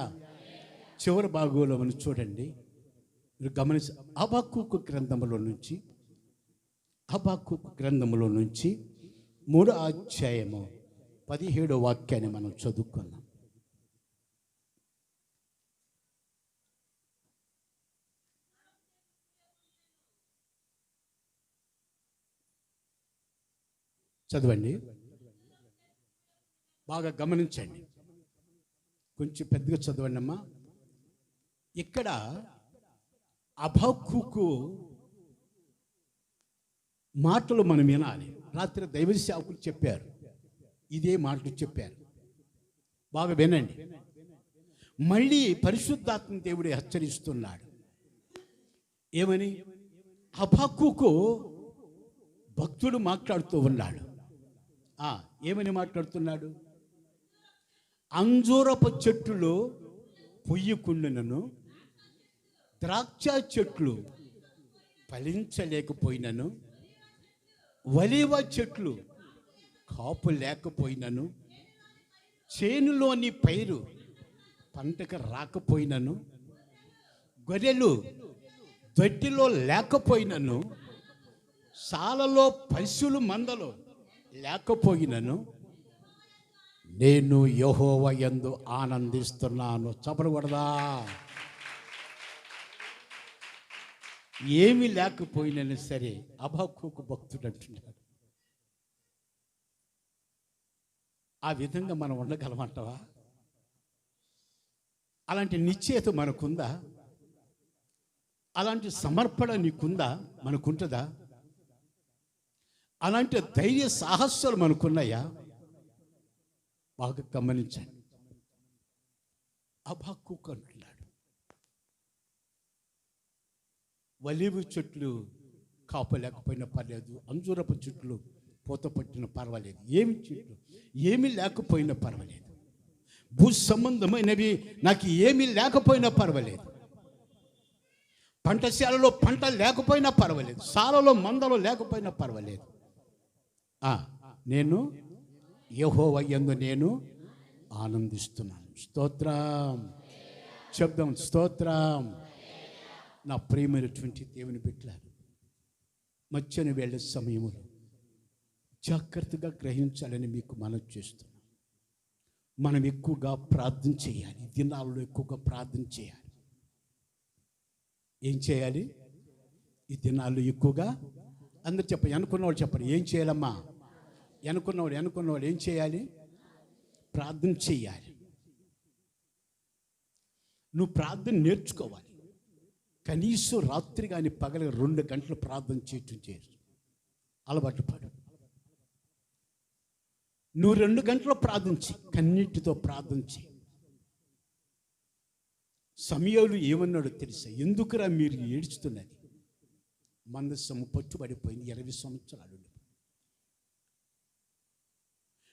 చివరి భాగంలో మనం చూడండి, మీరు గమనించ హబక్కూకు గ్రంథంలో నుంచి హబక్కూకు గ్రంథములో నుంచి 3వ అధ్యాయము 17వ వాక్యాన్ని మనం చదువుకున్నాం. చదవండి, బాగా గమనించండి, కొంచెం పెద్దగా చదవండి అమ్మా. ఇక్కడ హబక్కూకు మాటలు మనం వినాలి. రాత్రి దైవ సేవకులు చెప్పారు, ఇదే మాటలు చెప్పారు, బాగా వినండి. మళ్ళీ పరిశుద్ధాత్మ దేవుడు హెచ్చరిస్తున్నాడు. ఏమని? హబక్కూకు భక్తుడు మాట్లాడుతూ ఉన్నాడు. ఏమని మాట్లాడుతున్నాడు? అంజూరపు చెట్టులో పొయ్యికుండునను, ద్రాక్ష చెట్లు ఫలించలేకపోయినను, ఒలీవ చెట్లు కాపు లేకపోయినను, చేనులోని పైరు పంటకు రాకపోయినను, గొర్రెలు దొడ్డిలో లేకపోయినను, సాలలో పశువులు మందలో లేకపోయినను, నేను యెహోవా యందు ఆనందిస్తున్నాను. చపడకూడదా? ఏమి లేకపోయినా సరే హబక్కూకు భక్తుడు అంటున్నాడు. ఆ విధంగా మనం ఉండగలమంటావా? అలాంటి నిశ్చయత మనకుందా? అలాంటి సమర్పణ నీకుందా? మనకుంటుందా? అలాంటి ధైర్య సాహసాలు మనకున్నాయా? బాగా గమనించండి. హబక్కూకు అంటున్నాడు, ఒలీవ చెట్లు కాపు లేకపోయినా పర్లేదు, అంజూరపు చెట్లు పూత పట్టిన పర్వాలేదు, ఏమి చెట్లు ఏమీ లేకపోయినా పర్వాలేదు, భూ సంబంధమైనవి నాకు ఏమీ లేకపోయినా పర్వాలేదు, పంటశాలలో పంట లేకపోయినా పర్వాలేదు, సాలలో మందలో లేకపోయినా పర్వాలేదు, నేను యెహోవా యందు నేను ఆనందిస్తున్నాను. స్తోత్రం చెప్దాం, స్తోత్రం. నా ప్రియమైనటువంటి దేవుని బిడ్డలారా, మధ్యాహ్న వేళ సమయములో జాగ్రత్తగా గ్రహించాలని మీకు మనవి చేస్తున్నాను. మనం ఎక్కువగా ప్రార్థన చేయాలి. దినాల్లో ఎక్కువగా ప్రార్థన చేయాలి. ఏం చేయాలి? ఈ దినాల్లో ఎక్కువగా అందరు చెప్పండి, అనుకున్నవాడు చెప్పండి, ఏం చేయాలమ్మా? అనుకున్నవాడు ఏం చేయాలి? ప్రార్థన చేయాలి. నువ్వు ప్రార్థన నేర్చుకోవాలి. కనీసం రాత్రి కానీ పగల 2 గంటలు ప్రార్థన చేయడం అలవాటు పడు. నువ్వు 2 గంటలు ప్రార్థించి, కన్నీటితో ప్రార్థించి. సమయాలు ఏమన్నాడో తెలుసా? ఎందుకురా మీరు ఏడుస్తున్నది? మందసము పట్టుబడిపోయింది, 20 సంవత్సరాలు.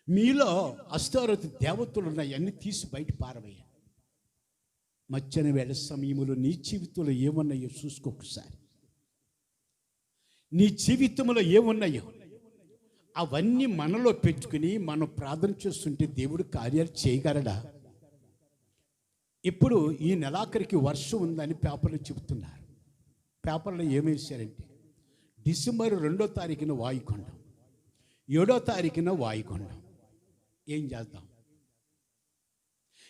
మీలో అష్టారోతు దేవతలు ఉన్నాయి, అన్ని తీసి బయట పారవేయండి. మధ్యాహ్న వేళ సమయంలో నీ జీవితంలో ఏమున్నాయో చూసుకోకసారి. నీ జీవితంలో ఏమున్నాయో అవన్నీ మనలో పెట్టుకుని మనం ప్రార్థన చేస్తుంటే దేవుడు కార్యాలు చేయగలడా? ఇప్పుడు ఈ నెలాఖరికి వర్షం ఉందని పేపర్లో చెబుతున్నారు. పేపర్లో ఏమేశారంటే డిసెంబర్ 2వ తారీఖున వాయుకొండం, 7వ తారీఖున వాయుకొండం. ఏం చేద్దాం?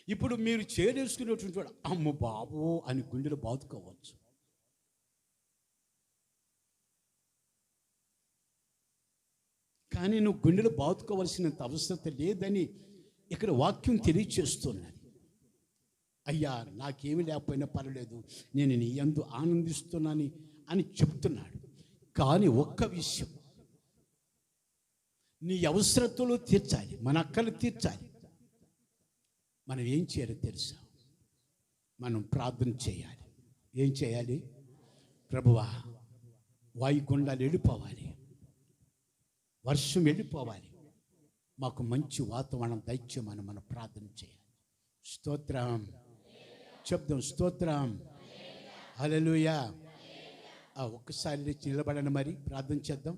ఇప్పుడు మీరు చేరేసుకునేటువంటి వాడు అమ్మ బాబు అని గుండెలు బాదుకోవచ్చు. కానీ నువ్వు గుండెలు బాదుకోవాల్సినంత అవసరం లేదని ఇక్కడ వాక్యం తెలియచేస్తున్నది. అయ్యా, నాకేమీ లేకపోయినా పర్వాలేదు, నేను నీ యందు ఆనందిస్తున్నాను అని చెప్తున్నాడు. కానీ ఒక్క విషయం, నీ అవసరతలు తీర్చాలి, మన అక్కలు తీర్చాలి. మనం ఏం చేయాలో తెలుసా? మనం ప్రార్థన చేయాలి. ఏం చేయాలి? ప్రభువా, వాయుగుండాలు వెళ్ళిపోవాలి, వర్షం వెళ్ళిపోవాలి, మాకు మంచి వాతావరణం దయచేయమని మనం ప్రార్థన చేయాలి. స్తోత్రం చెప్దాం, స్తోత్రం, హల్లెలూయా. ఒక్కసారి నిలబడండి, మరి ప్రార్థన చేద్దాం.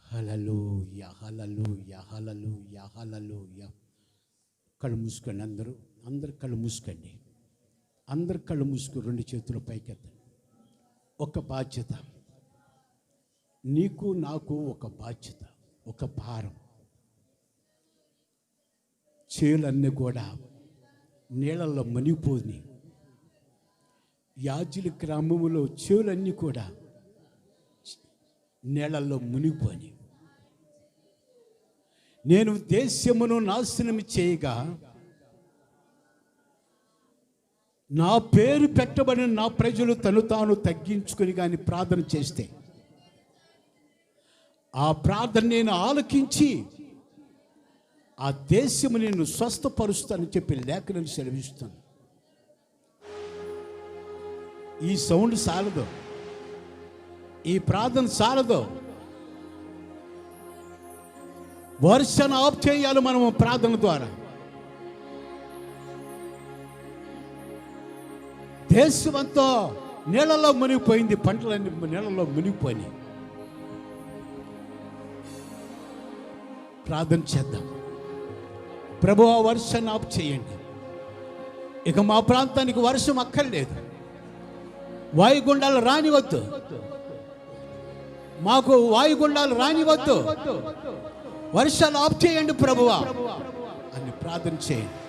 హల్లెలూయా, హల్లెలూయా, హల్లెలూయా, హల్లెలూయా. కళ్ళు మూసుకోండి. అందరు కళ్ళు మూసుకోండి. అందరు కళ్ళు మూసుకు 2 చేతులు పైకెత్తండి. ఒక బాధ్యత, నీకు నాకు ఒక బాధ్యత, ఒక భారం. చేలన్నీ కూడా నీళ్ళల్లో మునిగిపోయి, యాజుల గ్రామంలో చేలన్నీ కూడా నీళ్ళల్లో మునిగిపోయి, నేను దేశమును నాశనం చేయగా నా పేరు పెట్టబడిన నా ప్రజలు తను తాను తగ్గించుకొని కానీ ప్రార్థన చేస్తే ఆ ప్రార్థన నేను ఆలకించి ఆ దేశము నేను స్వస్థపరుస్తానని చెప్పి లేఖనాలు సెలవిస్తాను. ఈ సౌండ్ చాలదు, ఈ ప్రార్థన చాలదు. వర్షను ఆఫ్ చేయాలి మనము ప్రార్థన ద్వారా. దేశమంతా నీళ్ళలో మునిగిపోయింది, పంటలన్నీ నీళ్ళలో మునిగిపోయినాయి. ప్రార్థన చేద్దాం. ప్రభువా, వర్షాన్ని ఆఫ్ చేయండి. ఇక మా ప్రాంతానికి వర్షం అక్కర్లేదు. వాయుగుండాలు రానివద్దు, మాకు వాయుగుండాలు రానివద్దు. వర్షాలు ఆఫ్ చేయండి ప్రభువా అని ప్రార్థన చేయండి.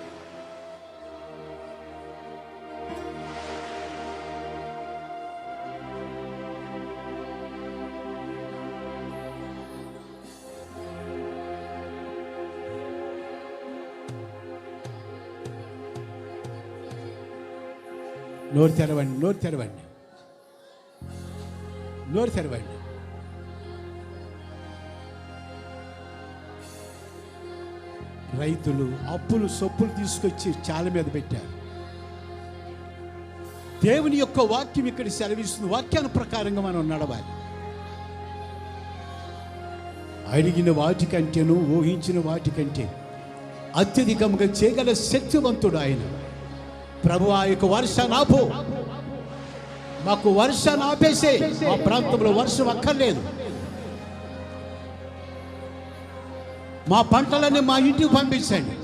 నోరు తెరవండి, నోరు తెరవండి, నోరు తెరవండి. రైతులు అప్పులు సొప్పులు తీసుకొచ్చి చాల మీద పెట్టారు. దేవుని యొక్క వాక్యం ఇక్కడ సెలవిస్తుంది. వాక్యాల ప్రకారంగా మనం నడవాలి. అడిగిన వాటికంటేను ఊహించిన వాటికంటే అత్యధికంగా చేయగల శక్తివంతుడు ఆయన. ప్రభు, ఆ యొక్క వర్షాన్ని ఆపు, మాకు వర్షాన్ని ఆపేసే. మా ప్రాంతంలో వర్షం అక్కర్లేదు. మా పంటలన్నీ మా ఇంటికి పంపించండి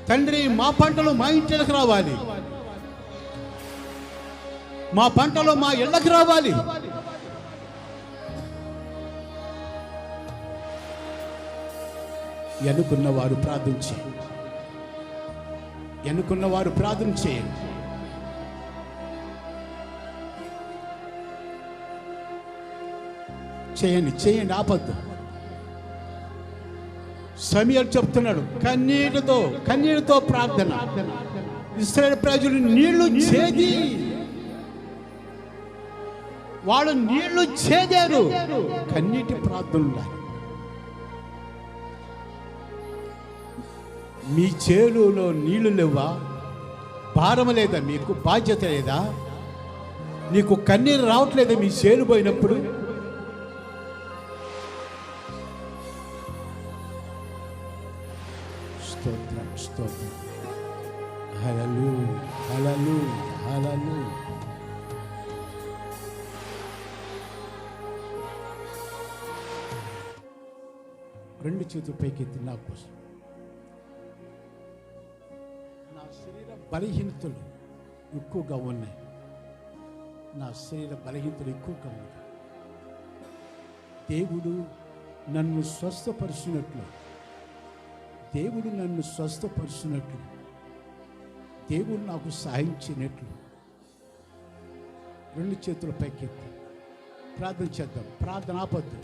తండ్రి. మా పంటలు మా ఇంటికి రావాలి, మా పంటలు మా ఇళ్ళకి రావాలి. ఎన్నుకున్నవారు ప్రార్థన చేయండి, ఎన్నుకున్నవారు ప్రార్థన చేయండి. చేయండి, చేయండి, ఆపద్దు. సమయలు చెప్తున్నాడు, కన్నీటితో ప్రార్థన. ఇశ్రాయేలు ప్రజలు నీళ్లు చేది, వాళ్ళు నీళ్లు చేదారు. కన్నీటి ప్రార్థనలు. మీ చేలులో నీళ్లు లేవా? భారం లేదా? మీకు బాధ్యత లేదా? నీకు కన్నీరు రావట్లేదా మీ చేలు పోయినప్పుడు? స్తోత్రం, స్తోత్రం. హల్లెలూయా, హల్లెలూయా, హల్లెలూయా. రెండు చేతులు పైకెత్తి నా కోసం. నా శరీర బలహీనతలు ఎక్కువగా ఉన్నాయి, నా శరీర బలహీనతలు ఎక్కువగా ఉన్నాయి. దేవుడు నన్ను స్వస్థపరిచినట్లు, దేవుడు నన్ను స్వస్థపరిచినట్లు, దేవుడు నాకు సహాయించినట్లు రెండు చేతుల పైకెత్తి ప్రార్థన చేద్దాం. ప్రార్థన ఆపద్దు.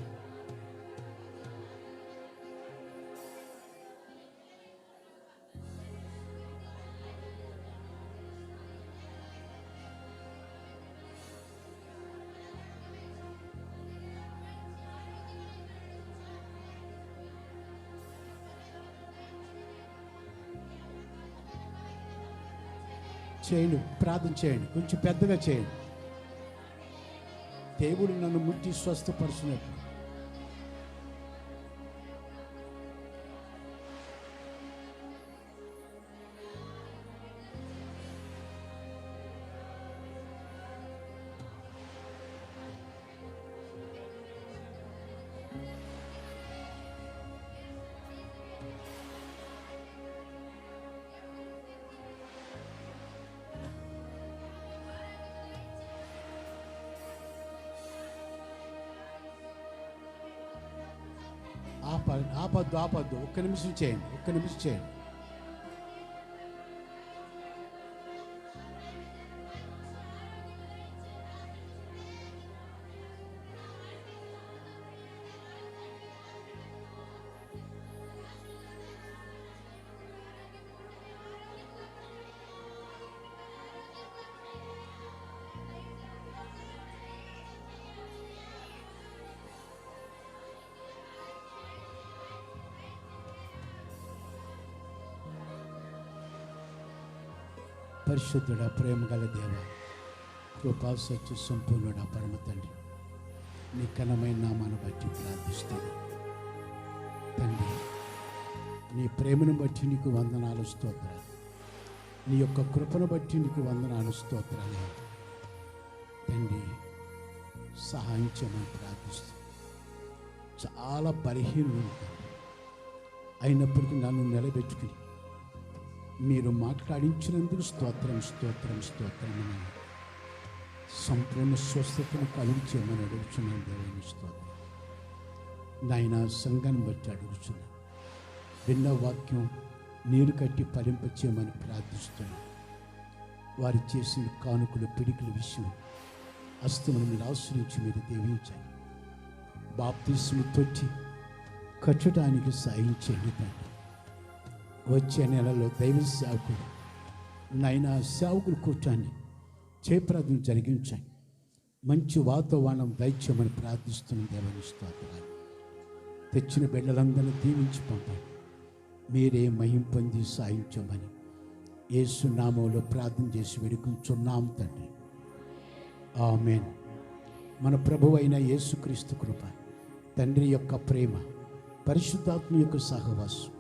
చేయండి, ప్రార్థన చేయండి, కొంచెం పెద్దగా చేయండి. దేవుడు నన్ను ముట్టి స్వస్థపరిచినట్లు. ఆపద్దు. ఒక్క నిమిషం చేయండి. పరిశుద్ధుడా, ప్రేమ గల దేవ, కృపా సత్య సంపూర్ణుడా, పరమ తండ్రి, నీ ఘనమైన నామాన్ని బట్టి ప్రార్థిస్తాను తండ్రి. నీ ప్రేమను బట్టి నీకు వందనాలు, స్తోత్రాలు. నీ యొక్క కృపను బట్టి నీకు వందనాలు, స్తోత్రాలు తండ్రి. సహాయం చేయమని ప్రార్థిస్తాను. చాలా బలహీనుడు అయినప్పటికీ నన్ను నిలబెట్టుకుని మీరు మాట్లాడించినందుకు స్తోత్రం అని సంపూర్ణ స్వస్థతను కలిగించేయమని అడుగుతున్నాను. దేవుని స్తోత్రం నాయన. సంఘాన్ని బట్టి అడుగుతున్నాను. విన్న వాక్యం నీరు కట్టి ఫలింపచేయమని ప్రార్థిస్తున్నాను. వారు చేసిన కానుకలు పిడికిల విషయం అస్తులను మీరు ఆశ్రయించి మీరు దీవించండి. బాప్తిస్ము తొట్టి కట్టడానికి సాయం చేయండి తండ్రి. వచ్చే నెలలో దైవ సేవకులు నైనా సేవకులు కూర్చొని జయప్రదం జరిగించండి. మంచి వాతావరణం దయచేయమని ప్రార్థిస్తున్న దేవుని స్తోత్రాలు. తెచ్చిన బిడ్డలందరినీ దీవించి పంపండి. మీరే మహిమ పొంది సాయించమని యేసు నామములో ప్రార్థన చేసి వేడుకుంటున్నాం తండ్రి. ఆమేన్. మన ప్రభువు అయిన యేసుక్రీస్తు కృప, తండ్రి యొక్క ప్రేమ, పరిశుద్ధాత్మ యొక్క సహవాసం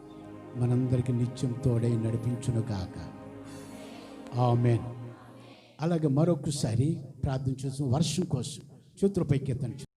మనందరికీ నిత్యం తోడై నడిపించునుగాక. ఆమేన్. అలాగే మరొకసారి ప్రార్థన చేసిన వర్షం కోసం చేతులపైకి ఎత్తండి.